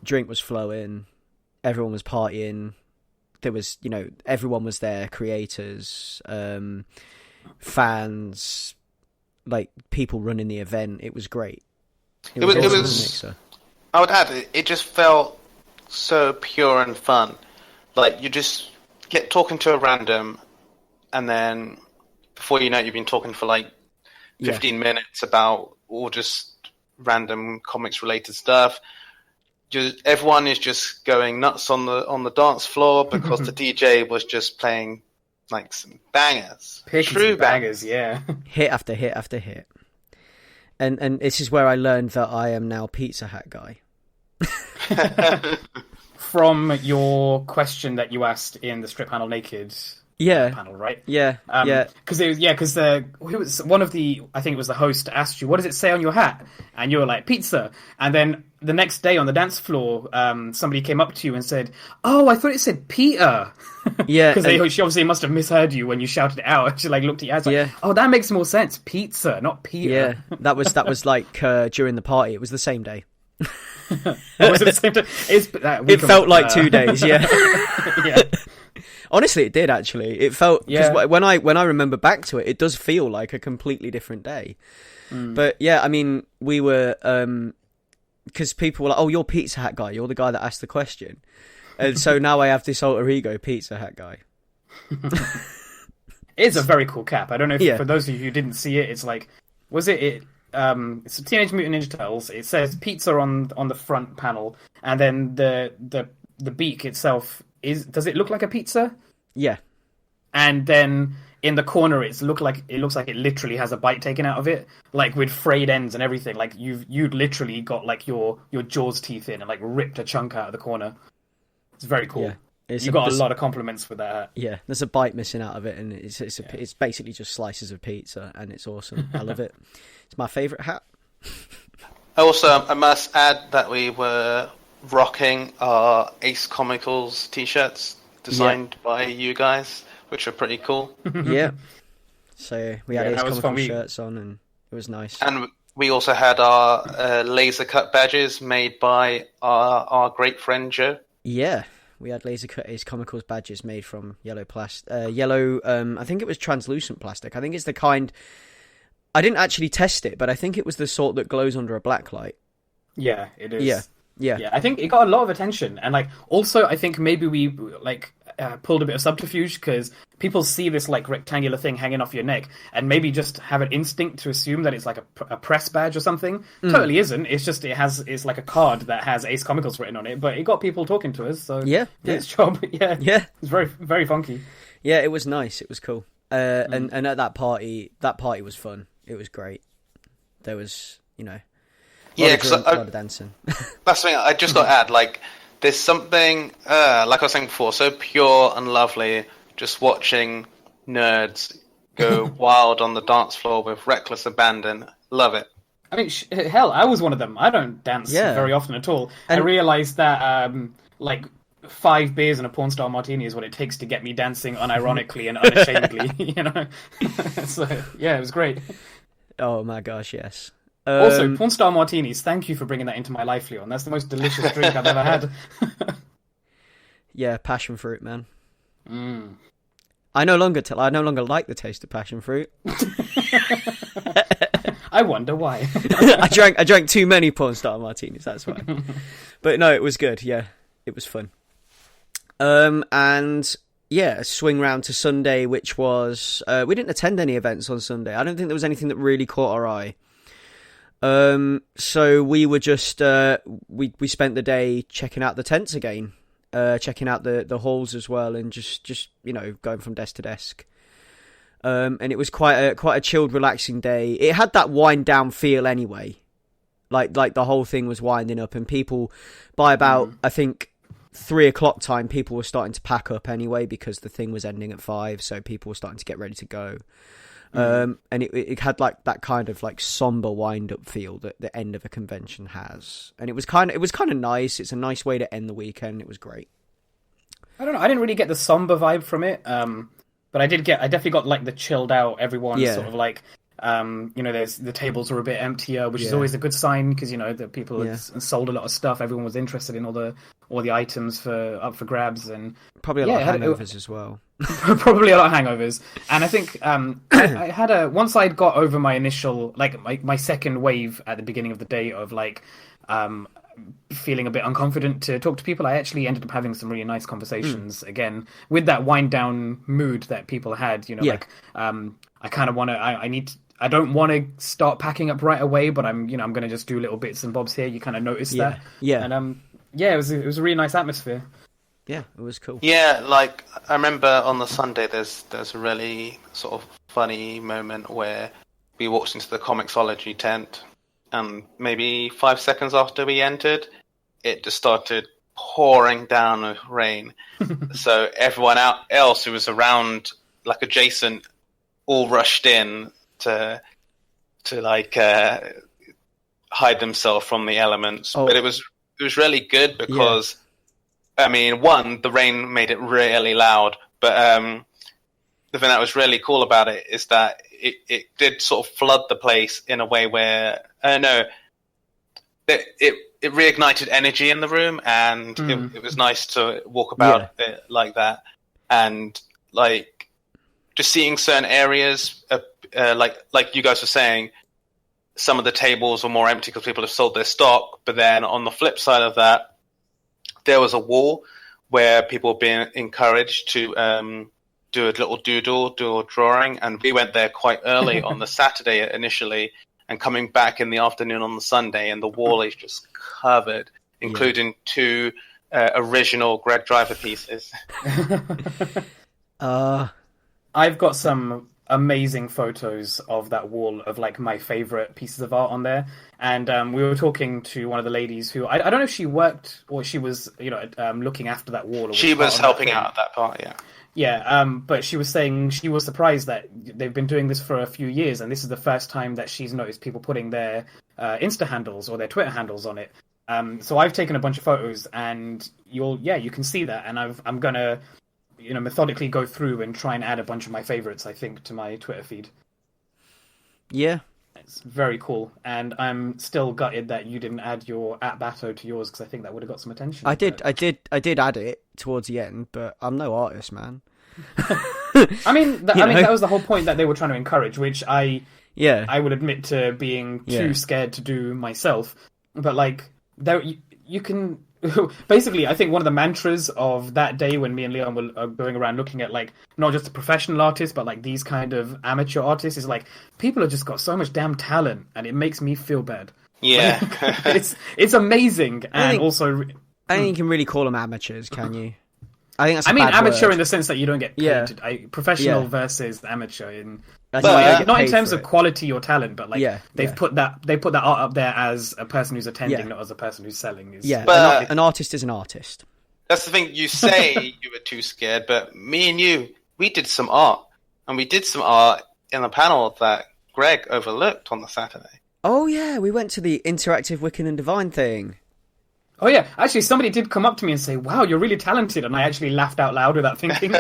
Drink was flowing. Everyone was partying. There was, everyone was there, creators, fans, like people running the event. It was great. It was awesome. I would add, it just felt so pure and fun. Like, you just get talking to a random, and then before you know it, you've been talking for like 15 minutes about all just random comics related stuff. Everyone is just going nuts on the dance floor because the DJ was just playing like some bangers. True bangers, yeah. Hit after hit after hit. And this is where I learned that I am now Pizza Hut guy. From your question that you asked in the Strip Panel Naked panel, right? Yeah. Because one of the, I think it was the host, asked you, what does it say on your hat? And you were like, pizza. And then the next day on the dance floor, somebody came up to you and said, oh, I thought it said Peter. Yeah. Because she obviously must have misheard you when you shouted it out. She like looked at you and was like, oh, that makes more sense. Pizza, not Peter. Yeah, that was like during the party. It was the same day. Was it the same day? It felt like 2 days, yeah. Yeah. Honestly, it did actually. It felt, because when I remember back to it, it does feel like a completely different day. But yeah, I mean, we were, because people were like, oh, you're Pizza Hut guy. You're the guy that asked the question. And so now I have this alter ego, Pizza Hut guy. It's a very cool cap. I don't know if for those of you who didn't see it, it's like, it's a Teenage Mutant Ninja Turtles. It says pizza on the front panel, and then the beak itself does it look like a pizza? Yeah. And then in the corner it looks like it literally has a bite taken out of it, like with frayed ends and everything. Like you'd literally got like your Jaws teeth in and like ripped a chunk out of the corner. It's very cool. Yeah. You got a lot of compliments with that. Yeah, there's a bite missing out of it, and it's basically just slices of pizza, and it's awesome. I love it. It's my favourite hat. Also, I must add that we were rocking our Ace Comicals t-shirts designed by you guys, which are pretty cool. Yeah. So we had Ace Comicals shirts on, and it was nice. And we also had our laser cut badges made by our great friend Joe. Yeah. We had laser cut Ace Comicals badges made from yellow plastic. I think it was translucent plastic. I think it's the kind. I didn't actually test it, but I think it was the sort that glows under a black light. Yeah, it is. Yeah. I think it got a lot of attention, and like also I think maybe we like pulled a bit of subterfuge because people see this like rectangular thing hanging off your neck and maybe just have an instinct to assume that it's like a press badge or something. Totally isn't. It's just it's like a card that has Ace Comicals written on it, but it got people talking to us. So yeah. Its job. Yeah. It's very, very funky. Yeah, it was nice. It was cool. And at that party was fun. It was great. There was, a lot of dancing. That's something I just got to add. Like, there's something, like I was saying before, so pure and lovely, just watching nerds go wild on the dance floor with reckless abandon. Love it. I mean, hell, I was one of them. I don't dance very often at all. And I realised that, 5 beers and a porn star martini is what it takes to get me dancing unironically and unashamedly, So, yeah, it was great. Oh my gosh, yes. Also, porn star martinis, thank you for bringing that into my life, Leon. That's the most delicious drink I've ever had. Yeah, passion fruit, man. I no longer like the taste of passion fruit. I wonder why. I drank too many porn star martinis, that's why. But no, it was good, yeah. It was fun. And yeah, swing round to Sunday, which was we didn't attend any events on Sunday. I don't think there was anything that really caught our eye. So we were just we spent the day checking out the tents again, checking out the halls as well, and just going from desk to desk. And it was quite a chilled, relaxing day. It had that wind down feel anyway, like the whole thing was winding up, and people by about I think 3:00 time, people were starting to pack up anyway because the thing was ending at 5, so people were starting to get ready to go. And it had like that kind of like somber wind up feel that the end of a convention has, and it was kind of nice. It's a nice way to end the weekend. It was great. I don't know. I didn't really get the somber vibe from it, but I definitely got like the chilled out. Everyone sort of like. The tables were a bit emptier, which is always a good sign because the people had sold a lot of stuff. Everyone was interested in all the items up for grabs, and probably a lot of hangovers as well. Probably a lot of hangovers, and I think I had once I'd got over my initial my second wave at the beginning of the day of feeling a bit unconfident to talk to people, I actually ended up having some really nice conversations again with that wind down mood that people had. Like I kind of want to. I don't want to start packing up right away, but I'm going to just do little bits and bobs here. You kind of notice that, and it was a really nice atmosphere. Yeah, it was cool. Yeah, like I remember on the Sunday, there's a really sort of funny moment where we walked into the Comixology tent, and maybe 5 seconds after we entered, it just started pouring down with rain. So everyone else who was around, like adjacent, all rushed in to like hide themselves from the elements. But it was really good because I mean, one, the rain made it really loud, but the thing that was really cool about it is that it did sort of flood the place in a way where it reignited energy in the room, and it was nice to walk about it like that, and like just seeing certain areas, like you guys were saying, some of the tables were more empty because people have sold their stock. But then on the flip side of that, there was a wall where people were being encouraged to do a little doodle, do a drawing, and we went there quite early on the Saturday initially, and coming back in the afternoon on the Sunday, and the wall is just covered, including two original Greg Driver pieces. I've got some amazing photos of that wall of like my favorite pieces of art on there, and we were talking to one of the ladies who I don't know if she worked or she was looking after that wall. Or she was helping out at that part, but she was saying she was surprised that they've been doing this for a few years, and this is the first time that she's noticed people putting their Insta handles or their Twitter handles on it. So I've taken a bunch of photos, and you can see that, and I'm gonna methodically go through and try and add a bunch of my favorites, I think, to my Twitter feed. Yeah. It's very cool. And I'm still gutted that you didn't add your @Bato to yours, because I think that would have got some attention. I did add it towards the end, but I'm no artist, man. I mean, that was the whole point that they were trying to encourage, which I would admit to being too scared to do myself. But like, there you can... Basically, I think one of the mantras of that day when me and Leon were going around looking at like not just the professional artists but like these kind of amateur artists is like, people have just got so much damn talent, and it makes me feel bad. Yeah, it's amazing, and also I think you can really call them amateurs, can you? I think that's amateur word. In the sense that you don't get paid. Professional versus amateur in. Not in terms of quality or talent, but like they've put that art up there as a person who's attending, not as a person who's selling. But an artist is an artist. That's the thing. You say you were too scared, but me and you, we did some art, and we did some art in the panel that Greg overlooked on the Saturday. Oh yeah, we went to the interactive Wicked and Divine thing. Oh yeah, actually somebody did come up to me and say, "Wow, you're really talented," and I actually laughed out loud without thinking.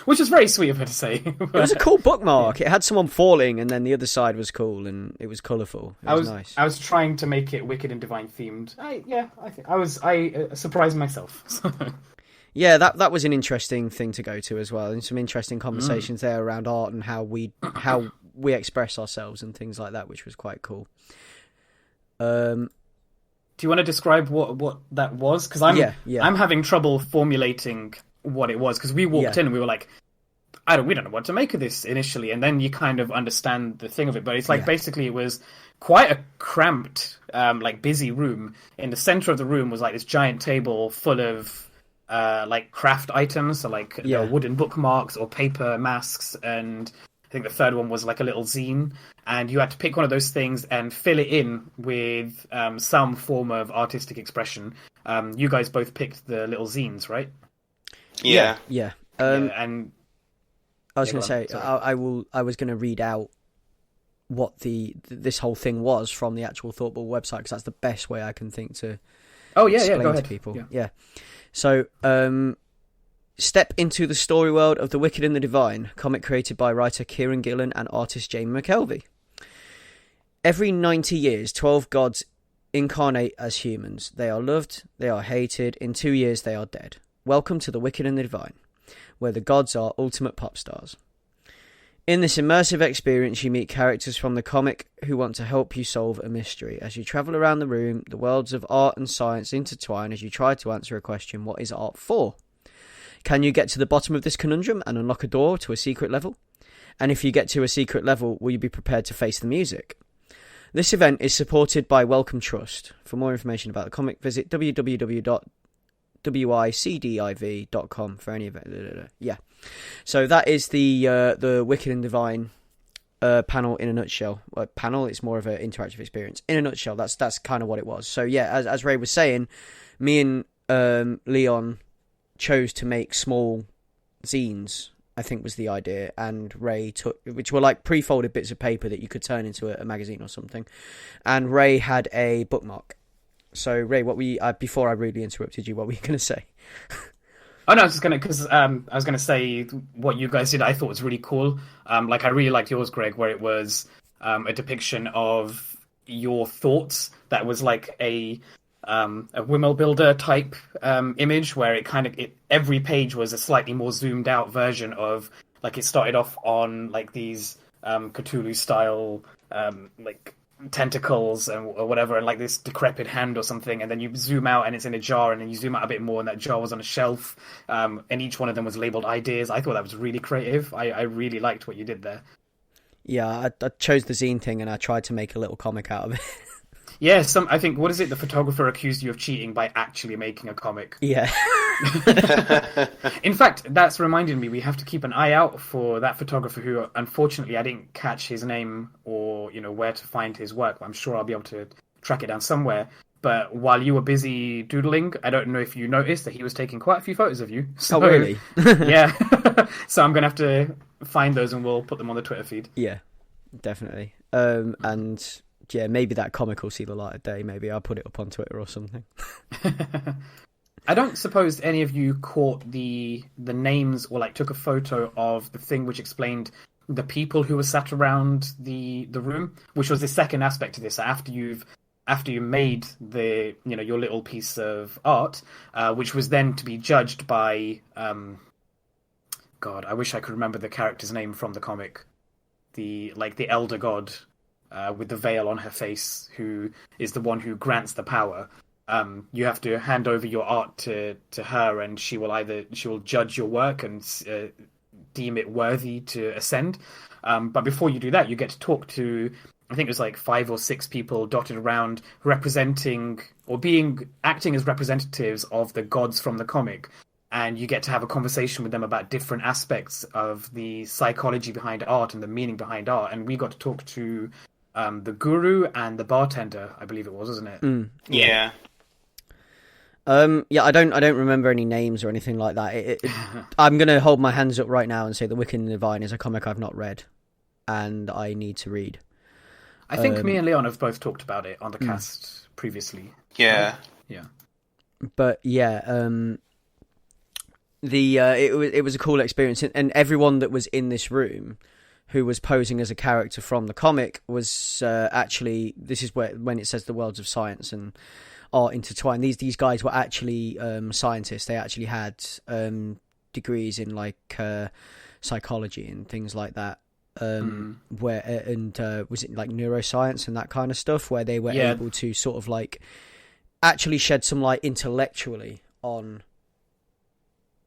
Which is very sweet of her to say. It was a cool bookmark. It had someone falling, and then the other side was cool, and it was colourful. It was nice. I was trying to make it Wicked and Divine themed. I surprised myself. Yeah, that was an interesting thing to go to as well, and some interesting conversations there around art and how we express ourselves and things like that, which was quite cool. Do you want to describe what that was? Because I'm having trouble formulating what it was, because we walked in and we were like, we don't know what to make of this initially, and then you kind of understand the thing of it. But it's like basically it was quite a cramped, like busy room. In the center of the room was like this giant table full of like craft items, so like wooden bookmarks or paper masks, and I think the third one was like a little zine, and you had to pick one of those things and fill it in with some form of artistic expression. You guys both picked the little zines, right? Yeah. And I was going to say, I was going to read out what this whole thing was from the actual Thoughtball website, because that's the best way I can think to explain go ahead. to people. Yeah. So, step into the story world of The Wicked and the Divine, comic created by writer Kieran Gillen and artist Jamie McKelvey. Every 90 years, 12 gods incarnate as humans. They are loved, they are hated, in 2 years they are dead. Welcome to The Wicked and the Divine, where the gods are ultimate pop stars. In this immersive experience, you meet characters from the comic who want to help you solve a mystery. As you travel around the room, the worlds of art and science intertwine as you try to answer a question: what is art for? Can you get to the bottom of this conundrum and unlock a door to a secret level? And if you get to a secret level, will you be prepared to face the music? This event is supported by Wellcome Trust. For more information about the comic, visit www.wicdiv.com for any event. Yeah. So that is the Wicked and Divine panel in a nutshell. Panel, it's more of an interactive experience. In a nutshell, that's kind of what it was. So yeah, as Ray was saying, me and Leon chose to make small zines, I think was the idea, and Ray took, which were like pre-folded bits of paper that you could turn into a magazine or something, and Ray had a bookmark. So Ray, before I rudely interrupted you, what were you going to say? Oh no, I was just gonna say what you guys did. I thought was really cool. Like I really liked yours, Greg, where it was a depiction of your thoughts. That was like a Wimmel Builder type image, where every page was a slightly more zoomed out version of, like, it started off on like these Cthulhu style like tentacles or whatever, and like this decrepit hand or something, and then you zoom out and it's in a jar, and then you zoom out a bit more and that jar was on a shelf, and each one of them was labeled ideas. I thought that was really creative. I really liked what you did there. Yeah, I chose the zine thing and I tried to make a little comic out of it. Yeah, I think, what is it? The photographer accused you of cheating by actually making a comic. Yeah. In fact, that's reminded me, we have to keep an eye out for that photographer who, unfortunately, I didn't catch his name or, where to find his work. I'm sure I'll be able to track it down somewhere. But while you were busy doodling, I don't know if you noticed that he was taking quite a few photos of you. So, oh, really? Yeah. So I'm going to have to find those and we'll put them on the Twitter feed. Yeah, definitely. And yeah, maybe that comic will see the light of day. Maybe I'll put it up on Twitter or something. I don't suppose any of you caught the names or like took a photo of the thing which explained the people who were sat around the room, which was the second aspect to this. After you made the your little piece of art, which was then to be judged by God, I wish I could remember the character's name from the comic. The elder god with the veil on her face, who is the one who grants the power. You have to hand over your art to her, and she will judge your work and deem it worthy to ascend. But before you do that, you get to talk to, I think it was like 5 or 6 people dotted around, representing or acting as representatives of the gods from the comic. And you get to have a conversation with them about different aspects of the psychology behind art and the meaning behind art. And we got to talk to the guru and the bartender, I believe it was, wasn't it? Yeah. Yeah, I don't remember any names or anything like that. I'm going to hold my hands up right now and say The Wicked and Divine is a comic I've not read, and I need to read. I think me and Leon have both talked about it on the cast previously. Yeah. Yeah. But yeah, it was a cool experience, and everyone that was in this room who was posing as a character from the comic was actually, this is when it says the worlds of science and art intertwined. These guys were actually scientists. They actually had degrees in like psychology and things like that. Was it like neuroscience and that kind of stuff, where they were able to sort of like actually shed some light intellectually on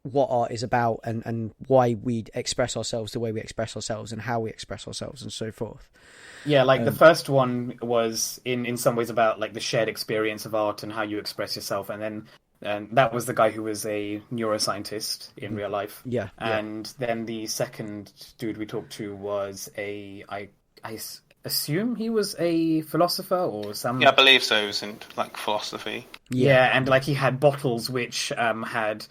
what art is about and why we express ourselves the way we express ourselves and how we express ourselves and so forth. Yeah, like the first one was in some ways about like the shared experience of art and how you express yourself, and that was the guy who was a neuroscientist in real life. Yeah. And then the second dude we talked to was I assume he was a philosopher or some. Yeah, I believe so. It was in like philosophy. Yeah, and like he had bottles which had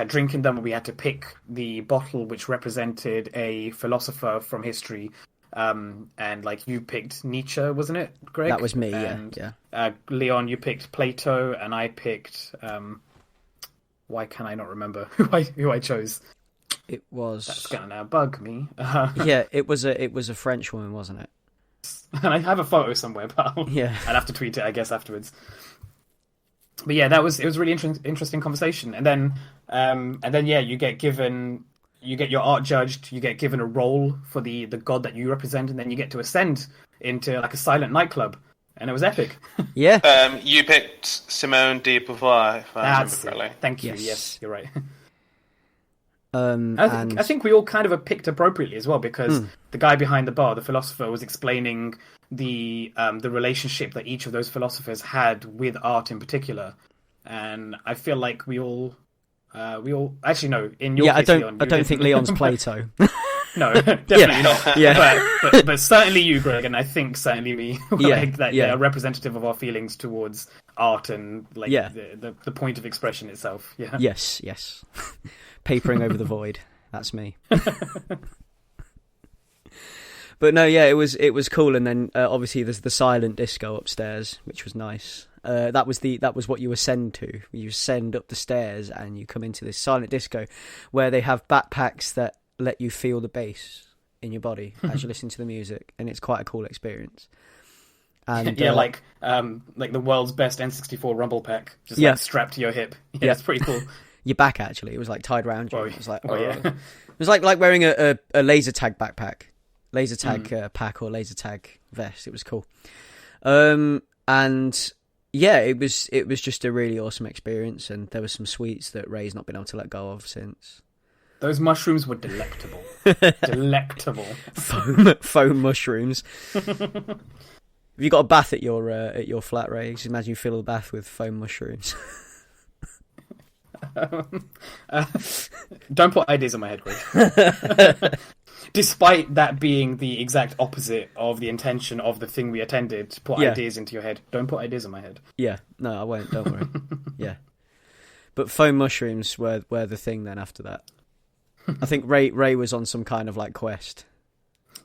drink in them, and we had to pick the bottle which represented a philosopher from history. And like you picked Nietzsche, wasn't it, Greg? That was me, and, yeah. Leon, you picked Plato, and I picked. Why can I not remember who I chose? It was. That's gonna now bug me. Yeah, it was a French woman, wasn't it? And I have a photo somewhere, but I'd have to tweet it, I guess, afterwards. But yeah, it was a really interesting conversation, and then yeah, you get given you get your art judged, you get given a role for the god that you represent, and then you get to ascend into like a silent nightclub, and it was epic. Yeah. You picked Simone de Beauvoir, if I remember That's correctly. it. Thank you. Yes, you're right. And I think we all kind of picked appropriately as well, because the guy behind the bar, the philosopher, was explaining the relationship that each of those philosophers had with art in particular, and I feel like we all actually no. In your case, Leon, I don't think Leon's Plato. No, definitely not. Yeah, but certainly you, Greg, and I think certainly me. They're representative of our feelings towards art and the point of expression itself. Yeah. Yes. Papering over the void. That's me. But no, yeah, it was cool. And then obviously there's the silent disco upstairs, which was nice. That was what you ascend to. You ascend up the stairs and you come into this silent disco, where they have backpacks that let you feel the bass in your body as you listen to the music, and it's quite a cool experience. And like the world's best N64 rumble pack, just like strapped to your hip. Yeah, it's pretty cool. Your back, actually, it was like tied around you. Oh, it was like, it was like wearing a laser tag backpack, laser tag pack or laser tag vest. It was cool. And yeah, it was just a really awesome experience, and there were some sweets that Ray's not been able to let go of since. Those mushrooms were delectable. Delectable. Foam mushrooms. Have you got a bath at your flat, Ray? Just imagine you fill the bath with foam mushrooms. Don't put ideas in my head, Greg. Despite that being the exact opposite of the intention of the thing we attended, put ideas into your head. Don't put ideas in my head. Yeah, no, I won't. Don't worry. Yeah, but foam mushrooms were the thing then after that. I think Ray was on some kind of like quest.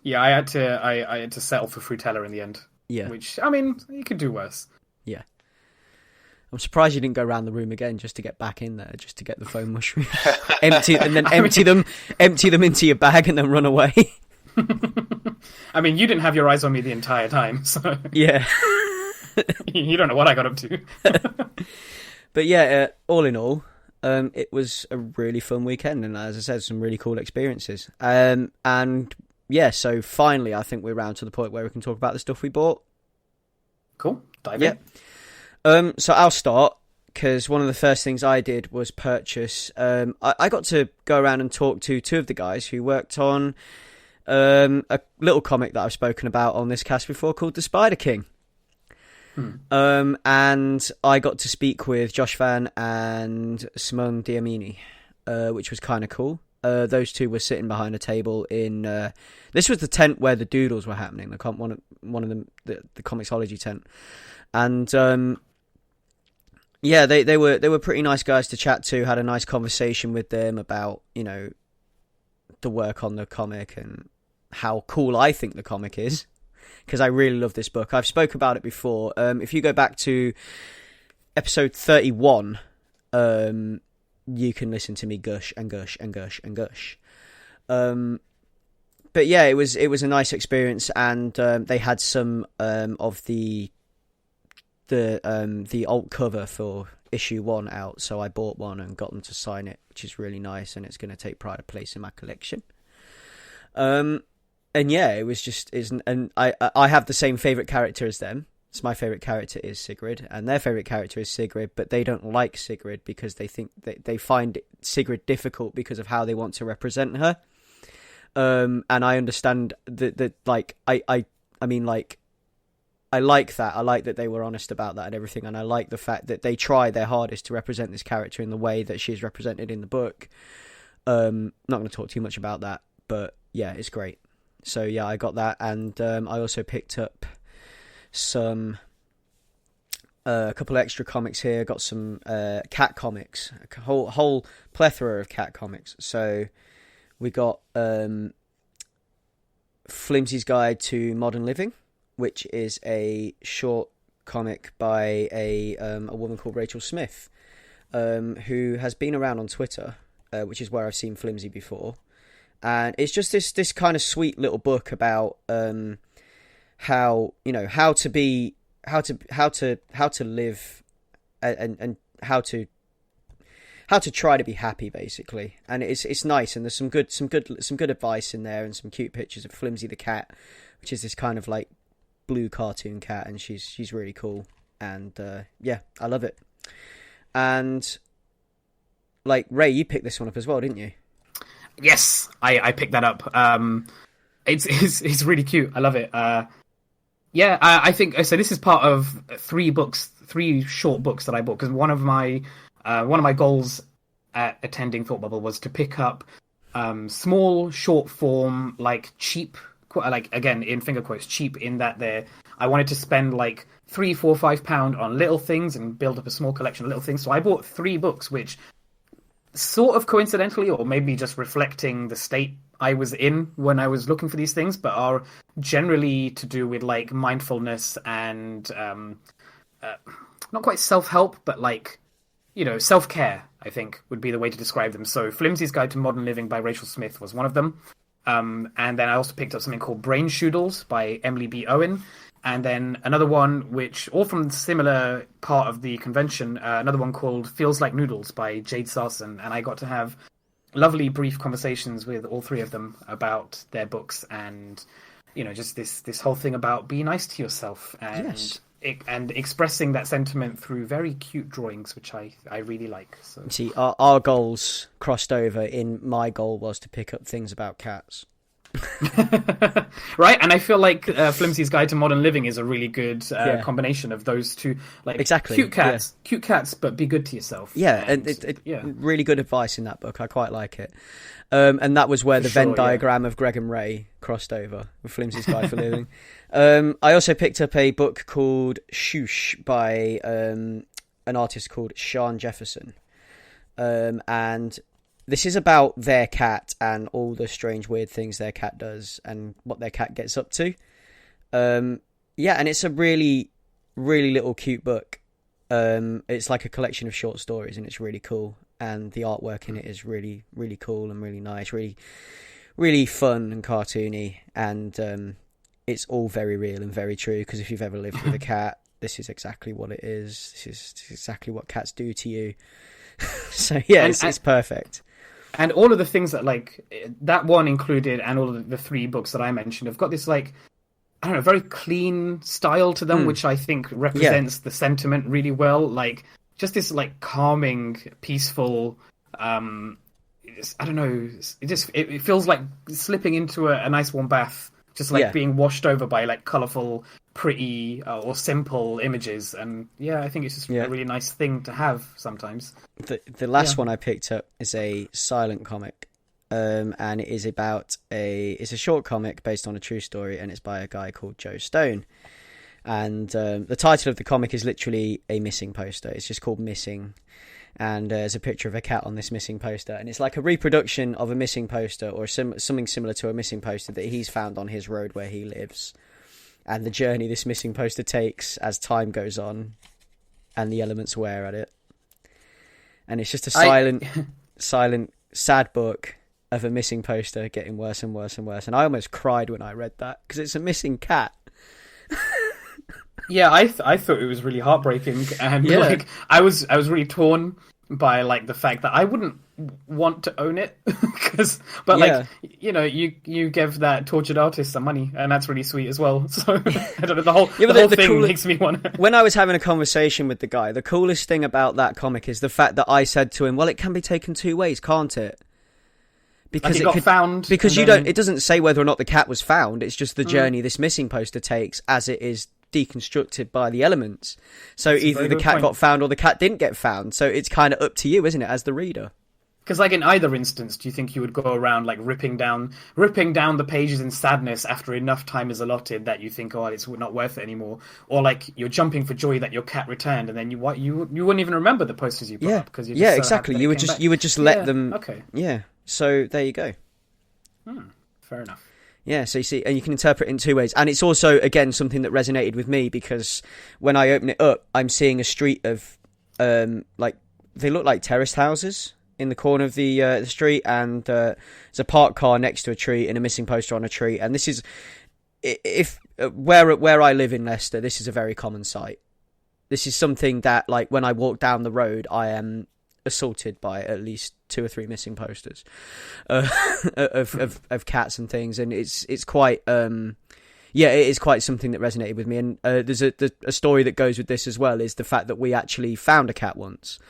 Yeah, I had to settle for Frutella in the end. Yeah, which, I mean, you could do worse. Yeah, I'm surprised you didn't go around the room again just to get back in there, just to get the foam mushrooms, empty them into your bag and then run away. I mean, you didn't have your eyes on me the entire time, so yeah, you don't know what I got up to. But yeah, all in all, it was a really fun weekend, and as I said, some really cool experiences. And yeah, so finally, I think we're round to the point where we can talk about the stuff we bought. Cool, dive in. So I'll start, because one of the first things I did was purchase. I got to go around and talk to two of the guys who worked on a little comic that I've spoken about on this cast before called The Spider King. And I got to speak with Josh Van and Simone Diamini, which was kind of cool. Those two were sitting behind a table in. This was the tent where the doodles were happening. One of them, the Comixology tent, and yeah, they were pretty nice guys to chat to. Had a nice conversation with them about the work on the comic and how cool I think the comic is, because I really love this book. I've spoke about it before. If you go back to episode 31, you can listen to me gush and gush and gush and gush. But yeah, it was a nice experience, and they had some of the alt cover for issue 1 out, so I bought one and got them to sign it, which is really nice, and it's going to take pride of place in my collection. And yeah, it was just and I have the same favorite character as them. So my favourite character is Sigrid, and their favourite character is Sigrid, but they don't like Sigrid because they think they find Sigrid difficult because of how they want to represent her. And I understand that like, I mean, like, I like that. I like that they were honest about that and everything, and I like the fact that they try their hardest to represent this character in the way that she's represented in the book. Not going to talk too much about that, but yeah, it's great. So yeah, I got that, and I also picked up some a couple of extra comics here. Got some cat comics, a whole plethora of cat comics. So we got Flimsy's Guide to Modern Living, which is a short comic by a woman called Rachel Smith, who has been around on Twitter, which is where I've seen Flimsy before. And it's just this kind of sweet little book about how to live and how how to try to be happy, basically. And it's nice, and there's some good advice in there, and some cute pictures of Flimsy the cat, which is this kind of like blue cartoon cat, and she's really cool. And yeah, I love it. And like, Ray, you picked this one up as well, didn't you? Yes, I picked that up. It's really cute. I love it. Yeah, I think so. This is part of three short books that I bought, because one of my goals at attending Thought Bubble was to pick up small, short form, like cheap, like again in finger quotes, cheap in that I wanted to spend like £3, £4, £5 on little things and build up a small collection of little things. So I bought 3 books, which sort of coincidentally, or maybe just reflecting the state I was in when I was looking for these things, but are generally to do with like mindfulness and not quite self-help, but like, you know, self-care, I think would be the way to describe them. So Flimsy's Guide to Modern Living by Rachel Smith was one of them. And then I also picked up something called Brain Shoodles by Emily B. Owen. And then another one, which all from similar part of the convention, another one called Feels Like Noodles by Jade Sarson. And I got to have lovely brief conversations with all 3 of them about their books, and, you know, just this whole thing about be nice to yourself, and Yes. And expressing that sentiment through very cute drawings, which I really like. So. See, our goals crossed over. In my goal was to pick up things about cats. Right, and I feel like Flimsy's Guide to Modern Living is a really good combination of those two. Like, exactly, cute cats, but be good to yourself. Yeah, and really good advice in that book. I quite like it. And that was where the Venn diagram of Greg and Ray crossed over with Flimsy's Guide for Living. I also picked up a book called Shoosh by an artist called Sian Jefferson. And this is about their cat and all the strange, weird things their cat does and what their cat gets up to. Yeah, and it's a really, really little cute book. It's like a collection of short stories, and it's really cool. And the artwork in it is really, really cool and really nice, really, really fun and cartoony. And it's all very real and very true, because if you've ever lived with a cat, this is exactly what it is. This is exactly what cats do to you. So yeah, it's perfect. And all of the things that, like, that one included, and all of the 3 books that I mentioned, have got this, like, I don't know, very clean style to them, which I think represents the sentiment really well. Like, just this, like, calming, peaceful, I don't know, it feels like slipping into a nice warm bath, just like being washed over by, like, colourful, pretty or simple images. And yeah, I think it's just a really nice thing to have sometimes. The last one I picked up is a silent comic, and it is about it's a short comic based on a true story, and it's by a guy called Joe Stone. And the title of the comic is literally a missing poster. It's just called Missing, and there's a picture of a cat on this missing poster, and it's like a reproduction of a missing poster, or something similar to a missing poster that he's found on his road where he lives, and the journey this missing poster takes as time goes on and the elements wear at it. And it's just a silent, sad book of a missing poster getting worse and worse and worse. And I almost cried when I read that, because it's a missing cat. Yeah, I thought it was really heartbreaking, and like I was really torn by, like, the fact that I wouldn't want to own it, like, you know, you give that tortured artist some money, and that's really sweet as well. So I don't know, the whole thing makes me want to. When I was having a conversation with the guy, the coolest thing about that comic is the fact that I said to him, "Well, it can be taken 2 ways, can't it?" Because like it got found. Because it doesn't say whether or not the cat was found. It's just the journey this missing poster takes as it is deconstructed by the elements. So that's either the cat got found or the cat didn't get found. So it's kind of up to you, isn't it, as the reader? Because, like, in either instance, do you think you would go around, like, ripping down the pages in sadness after enough time is allotted that you think, oh, it's not worth it anymore, or like you're jumping for joy that your cat returned, and then you wouldn't even remember the posters you put up because exactly. You would just let them. Okay. Yeah. So there you go. Fair enough. Yeah, so you see, and you can interpret it in 2 ways. And it's also, again, something that resonated with me, because when I open it up, I'm seeing a street of, like, they look like terraced houses in the corner of the street, and there's a parked car next to a tree and a missing poster on a tree. And this is, where I live in Leicester, this is a very common sight. This is something that, like, when I walk down the road, I am assaulted by at least 2 or 3 missing posters of cats and things, and it's quite it is quite something that resonated with me. And there's a story that goes with this as well, is the fact that we actually found a cat once,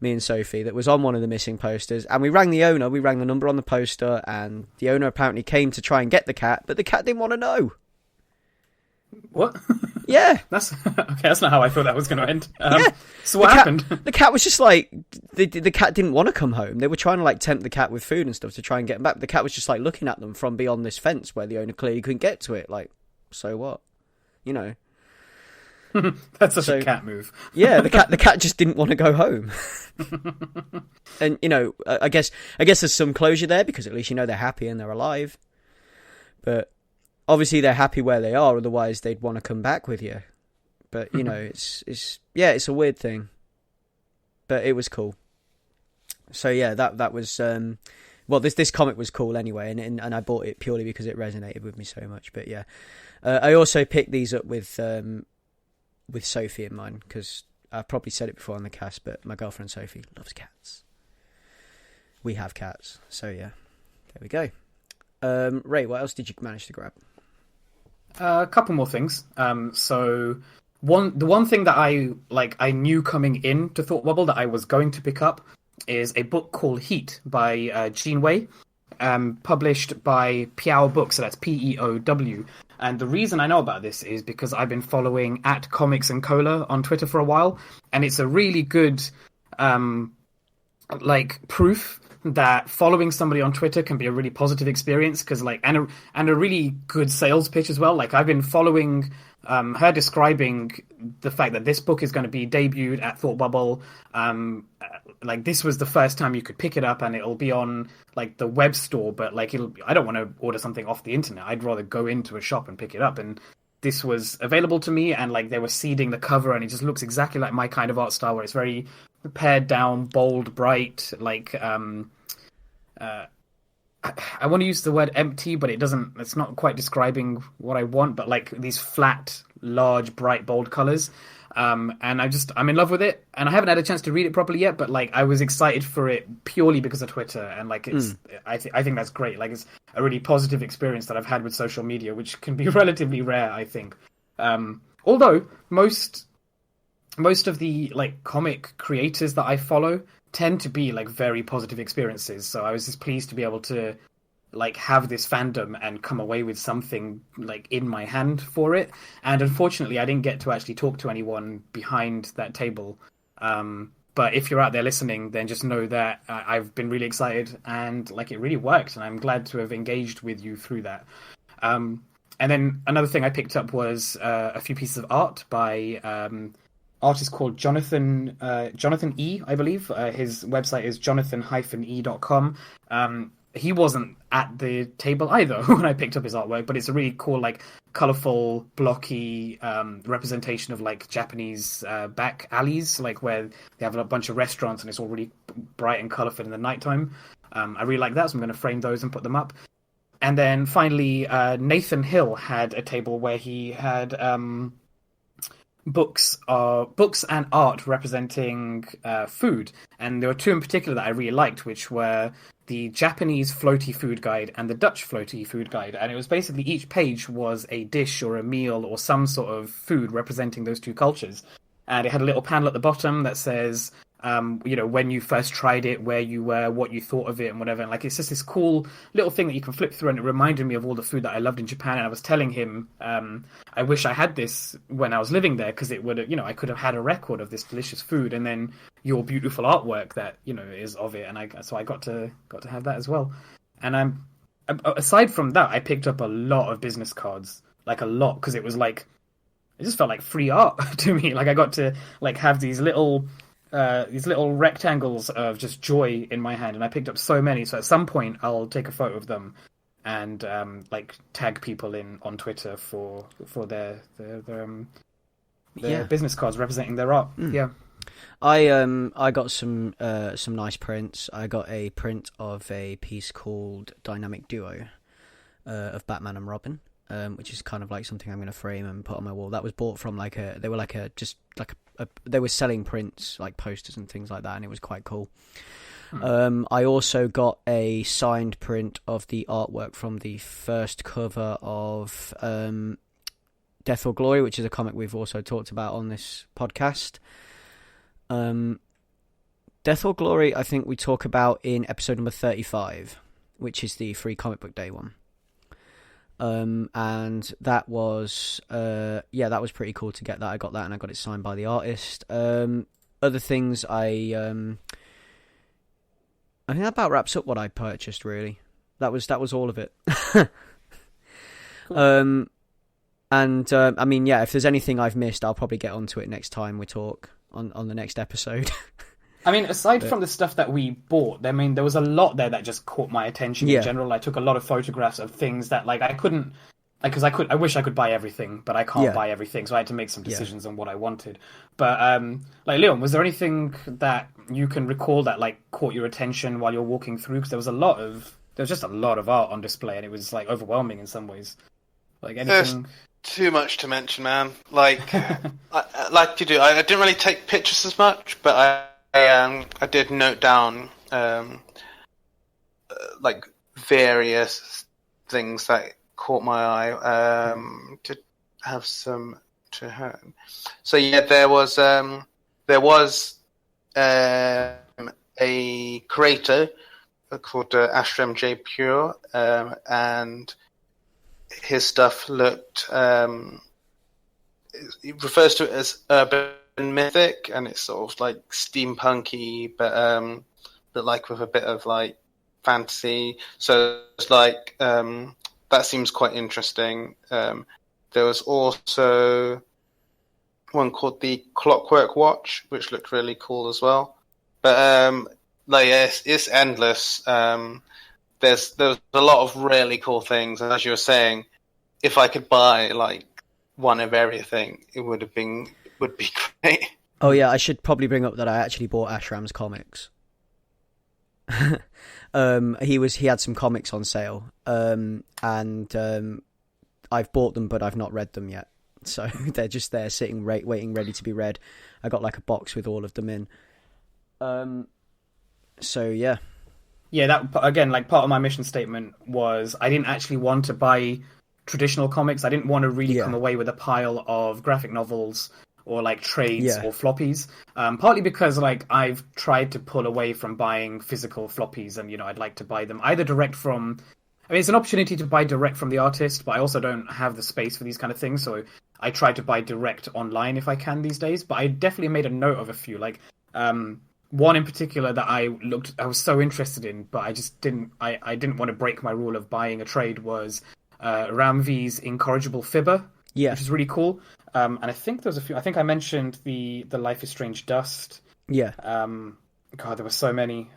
me and Sophie, that was on one of the missing posters, and we rang the owner, we rang the number on the poster, and the owner apparently came to try and get the cat, but the cat didn't want to know. What? Yeah. That's okay. That's not how I thought that was going to end. Yeah. So what happened? The cat was just like, the cat didn't want to come home. They were trying to like tempt the cat with food and stuff to try and get him back. The cat was just like looking at them from beyond this fence where the owner clearly couldn't get to it. Like, so what? You know. That's such a cat move. Yeah, the cat just didn't want to go home. And you know, I guess there's some closure there, because at least you know they're happy and they're alive. But obviously they're happy where they are, otherwise they'd want to come back with you. But you know, it's a weird thing. But it was cool. So yeah, that was this comic was cool anyway, and I bought it purely because it resonated with me so much. But yeah, I also picked these up with Sophie in mind, because I've probably said it before on the cast, but my girlfriend Sophie loves cats. We have cats, so yeah, there we go. Ray, what else did you manage to grab? A couple more things. So the one thing that I knew coming into Thought Bubble that I was going to pick up is a book called Heat by Gene Wei, published by Piao Books, so that's P-E-O-W. And the reason I know about this is because I've been following @Comics and Cola on Twitter for a while, and it's a really good proof that following somebody on Twitter can be a really positive experience, because and a really good sales pitch as well. Like, I've been following her describing the fact that this book is going to be debuted at Thought Bubble. This was the first time you could pick it up, and it'll be on like the web store, but I don't want to order something off the internet. I'd rather go into a shop and pick it up, and this was available to me, and they were seeding the cover, and it just looks exactly like my kind of art style, where it's very pared down, bold, bright, I want to use the word empty, but it's not quite describing what I want, but these flat, large, bright, bold colors. And I'm in love with it, and I haven't had a chance to read it properly yet, but I was excited for it purely because of Twitter, and I think that's great. It's a really positive experience that I've had with social media, which can be relatively rare, I think. Although most of the comic creators that I follow tend to be very positive experiences, so I was just pleased to be able to have this fandom and come away with something in my hand for it. And unfortunately I didn't get to actually talk to anyone behind that table, but if you're out there listening, then just know that I've been really excited, and it really worked, and I'm glad to have engaged with you through that. And then another thing I picked up was a few pieces of art by artist called Jonathan E, I believe. His website is jonathan-e.com. He wasn't at the table either when I picked up his artwork, but it's a really cool, colourful, blocky representation of Japanese back alleys, where they have a bunch of restaurants, and it's all really bright and colourful in the nighttime. I really like that, so I'm going to frame those and put them up. And then finally, Nathan Hill had a table where he had books and art representing food, and there were two in particular that I really liked, which were the Japanese floaty food guide and the Dutch floaty food guide. And it was basically each page was a dish or a meal or some sort of food representing those two cultures, and it had a little panel at the bottom that says when you first tried it, where you were, what you thought of it, and whatever. And it's just this cool little thing that you can flip through, and it reminded me of all the food that I loved in Japan. And I was telling him, I wish I had this when I was living there, because it would, I could have had a record of this delicious food, and then your beautiful artwork that is of it. And I got to have that as well. And aside from that, I picked up a lot of business cards, a lot, because it was it just felt like free art to me. I got to have these little rectangles of just joy in my hand, and I picked up so many. So at some point I'll take a photo of them and tag people on Twitter for their business cards representing their art. Yeah. I got some nice prints. I got a print of a piece called Dynamic Duo of Batman and Robin, which is kind of something I'm going to frame and put on my wall. That was bought from they were just a they were selling prints like posters and things like that, and it was quite cool. I also got a signed print of the artwork from the first cover of Death or Glory, which is a comic we've also talked about on this podcast. Death or Glory, I think we talk about in episode number 35, which is the Free Comic Book Day one. And that was that was pretty cool to get that. I got that and I got it signed by the artist. Other things I think that about wraps up what I purchased, really. That was all of it. Cool. I mean, yeah, if there's anything I've missed, I'll probably get onto it next time we talk on the next episode. I mean, aside from the stuff that we bought, I mean, there was a lot there that just caught my attention in general. I took a lot of photographs of things that, like, I couldn't... Because I wish I could buy everything, but I can't buy everything, so I had to make some decisions on what I wanted. But, like, Leon, was there anything that you can recall that, like, caught your attention while you're walking through? Because there was just a lot of art on display, and it was, like, overwhelming in some ways. Like, anything... There's too much to mention, man. Like, like you do. I didn't really take pictures as much, but I did note down, like, various things that caught my eye, to have some to hand. So yeah, there was a creator called Ashram J Pure, and his stuff looked. He refers to it as urban mythic, and it's sort of like steampunky, but like with a bit of like fantasy. So it's like that seems quite interesting. There was also one called the Clockwork Watch, which looked really cool as well. But like it's endless. There's a lot of really cool things, and as you were saying, if I could buy like one of everything, it would be great. Oh yeah, I should probably bring up that I actually bought Ashram's comics. He had some comics on sale, and I've bought them, but I've not read them yet. So they're just there sitting, waiting, ready to be read. I got like a box with all of them in. So yeah. Yeah, that again, like part of my mission statement was I didn't actually want to buy traditional comics. I didn't want to really come away with a pile of graphic novels or like trades or floppies. Partly because like I've tried to pull away from buying physical floppies, and I'd like to buy them either direct from. I mean, it's an opportunity to buy direct from the artist, but I also don't have the space for these kind of things, so I try to buy direct online if I can these days. But I definitely made a note of a few, like one in particular that I was so interested in, but I just didn't want to break my rule of buying a trade, was Ram V's Incorrigible Fibber, which is really cool. And I think there's a few. I think I mentioned the Life is Strange Dust. Yeah. God, there were so many.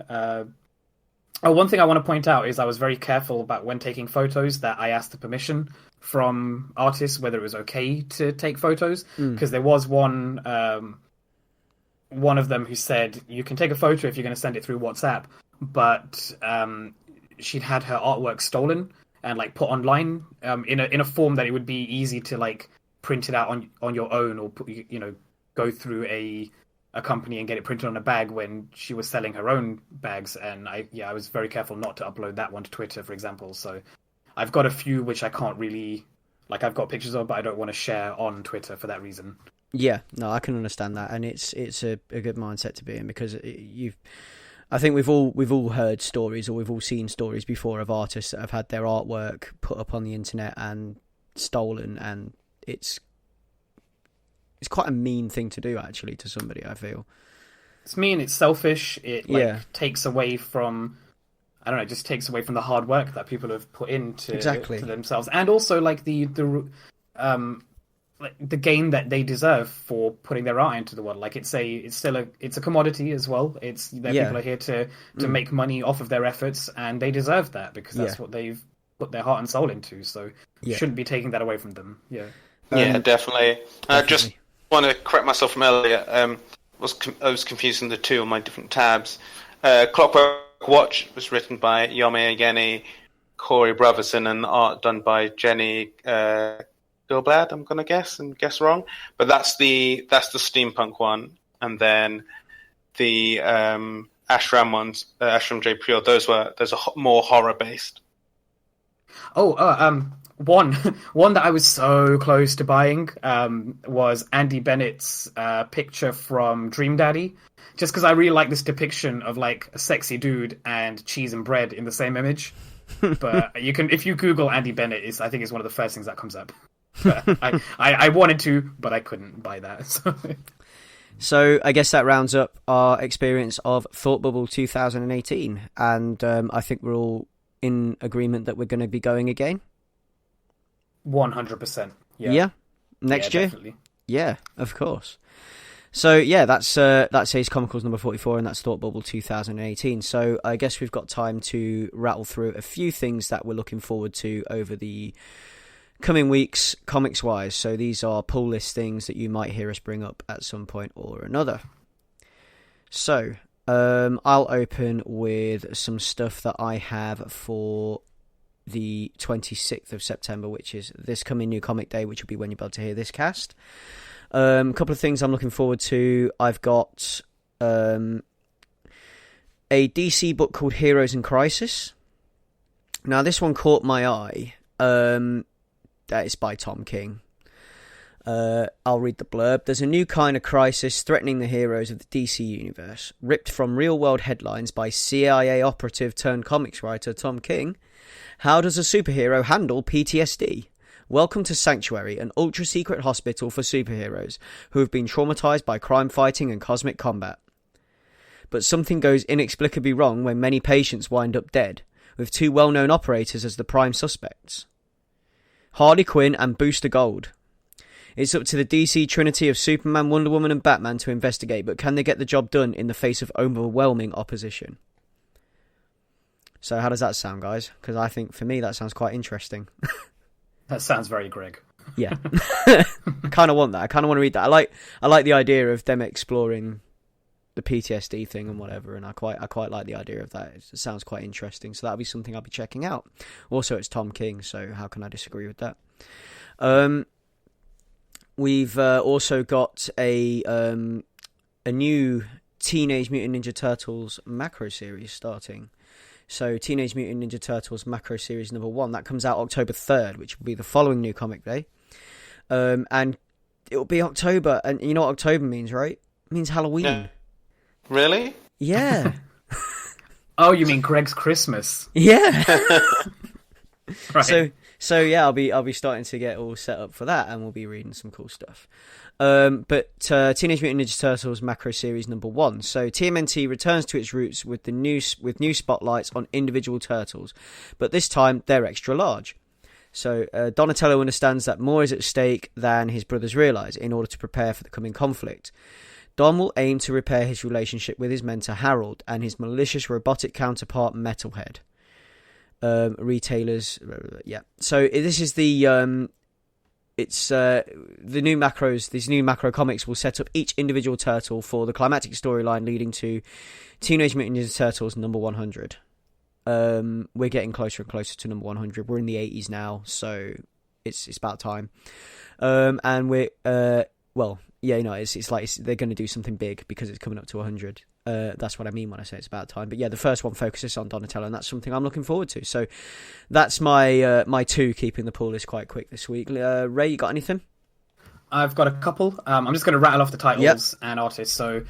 One thing I want to point out is I was very careful about when taking photos that I asked the permission from artists whether it was okay to take photos, because there was one of them who said you can take a photo if you're going to send it through WhatsApp, but she'd had her artwork stolen and like put online in a form that it would be easy to like print it out on your own, or go through a company and get it printed on a bag when she was selling her own bags. And I was very careful not to upload that one to Twitter, for example. So I've got a few which I can't really, like, I've got pictures of, but I don't want to share on Twitter for that reason. Yeah, no, I can understand that, and it's a good mindset to be in, because I think we've all heard stories, or we've all seen stories before of artists that have had their artwork put up on the internet and stolen, and it's quite a mean thing to do, actually, to somebody, I feel. It's mean, it's selfish, it takes away from, I don't know, it just takes away from the hard work that people have put into to themselves, and also like the gain that they deserve for putting their art into the world. Like it's a commodity as well. People are here to make money off of their efforts, and they deserve that, because that's what they've put their heart and soul into. So you shouldn't be taking that away from them. Yeah. Definitely. I just want to correct myself from earlier. I was confusing the two on my different tabs. Clockwork Watch was written by Yome Ageni, Corey Brotherson, and art done by Jenny Gilblad, I'm gonna guess wrong, but that's the steampunk one, and then the Ashram ones, Ashram J Pure. Those are more horror based. One one that I was so close to buying was Andy Bennett's picture from Dream Daddy, just because I really like this depiction of like a sexy dude and cheese and bread in the same image. But if you Google Andy Bennett, I think it's one of the first things that comes up. But I wanted to, but I couldn't buy that. So I guess that rounds up our experience of Thought Bubble 2018, and I think we're all in agreement that we're going to be going again. 100%. Yeah. Next year. Definitely. Yeah, of course. So yeah, that's Ace Comicals number 44, and that's Thought Bubble 2018. So I guess we've got time to rattle through a few things that we're looking forward to over the coming weeks, comics wise. So these are pull list things that you might hear us bring up at some point or another. So I'll open with some stuff that I have for the 26th of September, which is this coming New Comic Day, which will be when you're about to hear this cast. A couple of things I'm looking forward to. I've got a DC book called Heroes in Crisis. Now, this one caught my eye. That is by Tom King. I'll read the blurb. There's a new kind of crisis threatening the heroes of the DC universe. Ripped from real-world headlines by CIA operative turned comics writer Tom King. How does a superhero handle PTSD? Welcome to Sanctuary, an ultra-secret hospital for superheroes who have been traumatized by crime fighting and cosmic combat. But something goes inexplicably wrong when many patients wind up dead, with two well-known operators as the prime suspects. Harley Quinn and Booster Gold. It's up to the DC trinity of Superman, Wonder Woman and Batman to investigate, but can they get the job done in the face of overwhelming opposition? So how does that sound, guys? Because I think, for me, that sounds quite interesting. That sounds very Greg. Yeah. I kind of want that. I kind of want to read that. I like the idea of them exploring the PTSD thing and whatever, and I quite like the idea of that. It sounds quite interesting, so that'll be something I'll be checking out. Also, it's Tom King, so how can I disagree with that? We've also got a new Teenage Mutant Ninja Turtles macro series starting. So Teenage Mutant Ninja Turtles macro series number 1, that comes out October 3rd, which will be the following New Comic Day. And it'll be October, and you know what October means, right? It means Halloween. Yeah. Really? Yeah. Oh, you mean Greg's Christmas? Yeah. Right. So yeah, I'll be starting to get all set up for that, and we'll be reading some cool stuff. But Teenage Mutant Ninja Turtles macro series number 1. So TMNT returns to its roots with new spotlights on individual turtles, but this time they're extra large. So Donatello understands that more is at stake than his brothers realise in order to prepare for the coming conflict. Don will aim to repair his relationship with his mentor Harold and his malicious robotic counterpart Metalhead. Retailers, yeah. So this is the new macros. These new macro comics will set up each individual turtle for the climactic storyline leading to Teenage Mutant Ninja Turtles number 100. We're getting closer and closer to number 100. We're in the 80s now, so it's about time. And we're yeah, you know, it's like they're going to do something big because it's coming up to 100. That's what I mean when I say it's about time. But yeah, the first one focuses on Donatello, and that's something I'm looking forward to. So that's my my 2, keeping the pull list quite quick this week. Ray, you got anything? I've got a couple. I'm just going to rattle off the titles and artists. So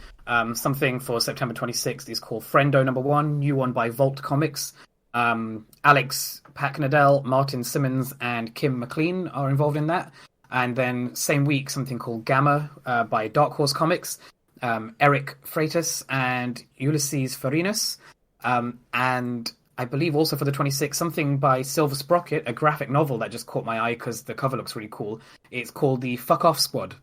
something for September 26th is called Friendo number 1, new one by Vault Comics. Alex Packnadell, Martin Simmons, and Kim McLean are involved in that. And then same week, something called Gamma by Dark Horse Comics. Eric Freitas and Ulysses Farinas. And I believe also for the 26th, something by Silver Sprocket, a graphic novel that just caught my eye because the cover looks really cool. It's called the Fuck Off Squad.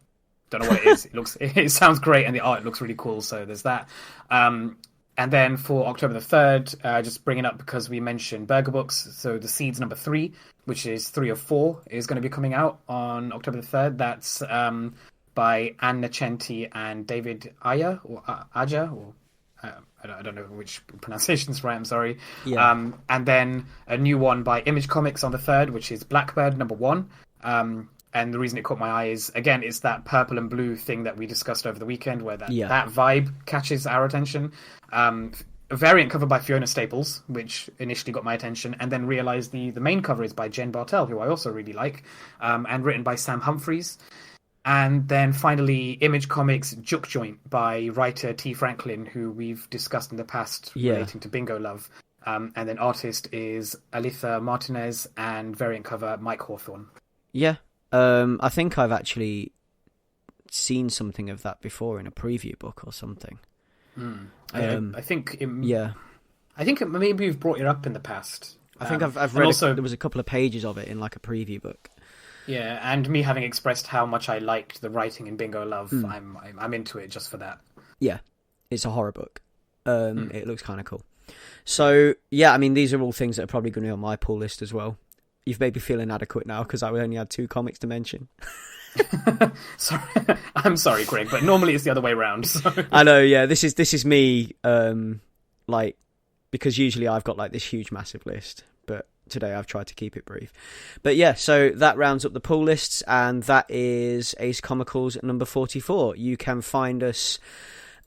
Don't know what it is. It sounds great, and the art looks really cool, so there's that. And then for October the 3rd, just bringing up because we mentioned Burger Books, so The Seeds number 3, which is 3 of 4, is going to be coming out on October the 3rd. That's by Ann Nocenti and David Aja, or Aja, or I don't know which pronunciation's right, I'm sorry. Yeah. And then a new one by Image Comics on the 3rd, which is Blackbird number 1. And the reason it caught my eye is, again, it's that purple and blue thing that we discussed over the weekend, where that vibe catches our attention. A variant cover by Fiona Staples, which initially got my attention, and then realised the main cover is by Jen Bartel, who I also really like, and written by Sam Humphries. And then finally, Image Comics Juke Joint by writer T. Franklin, who we've discussed in the past relating to Bingo Love. And then artist is Alitha Martinez, and variant cover Mike Hawthorne. Yeah. I think I've actually seen something of that before in a preview book or something. I think maybe you've brought it up in the past. I think I've read also, there was a couple of pages of it in like a preview book. Yeah, and me having expressed how much I liked the writing in Bingo Love, I'm into it just for that. Yeah, it's a horror book. It looks kind of cool. So yeah, I mean, these are all things that are probably going to be on my pull list as well. You've made me feel inadequate now because I only had 2 comics to mention. Sorry, I'm sorry, Greg, but normally it's the other way around. So. I know, yeah. This is me, like, because usually I've got like this huge, massive list, but today I've tried to keep it brief. But yeah, so that rounds up the pull lists, and that is Ace Comicals number 44. You can find us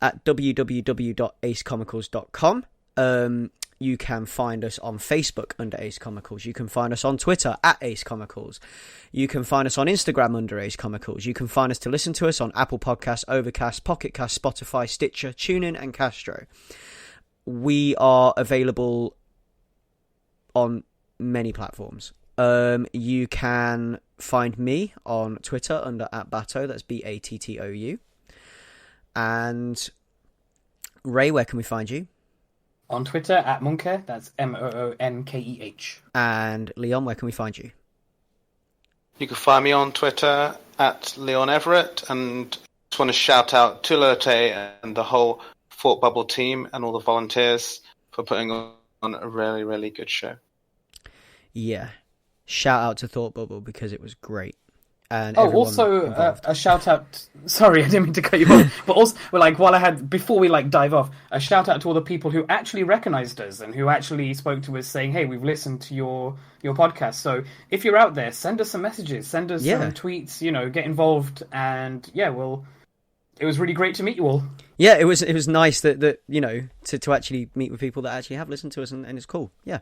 at www.acecomicals.com. You can find us on Facebook under Ace Comicals. You can find us on Twitter at Ace Comicals. You can find us on Instagram under Ace Comicals. You can find us to listen to us on Apple Podcasts, Overcast, Pocket Cast, Spotify, Stitcher, TuneIn, and Castro. We are available on many platforms. You can find me on Twitter under @Batou. That's BATTOU. And Ray, where can we find you? On Twitter at Moonke, that's MOONKEH. And Leon, where can we find you? You can find me on Twitter at Leon Everett, and just want to shout out to Lurte and the whole Fort Bubble team and all the volunteers for putting on a really, really good show. Yeah. Shout out to Thought Bubble because it was great. And also a shout out. Sorry, I didn't mean to cut you off. But also, before we dive off, a shout out to all the people who actually recognised us and who actually spoke to us saying, "Hey, we've listened to your podcast." So if you're out there, send us some messages, send us some tweets. Get involved, and it was really great to meet you all. Yeah, it was nice that to actually meet with people that actually have listened to us, and it's cool. Yeah.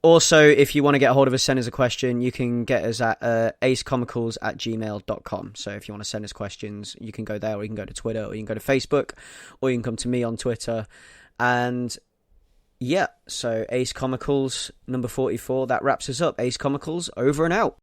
Also, if you want to get a hold of us, send us a question. You can get us at acecomicals@gmail.com. So if you want to send us questions, you can go there, or you can go to Twitter, or you can go to Facebook, or you can come to me on Twitter. And yeah, so Ace Comicals number 44, that wraps us up. Ace Comicals, over and out.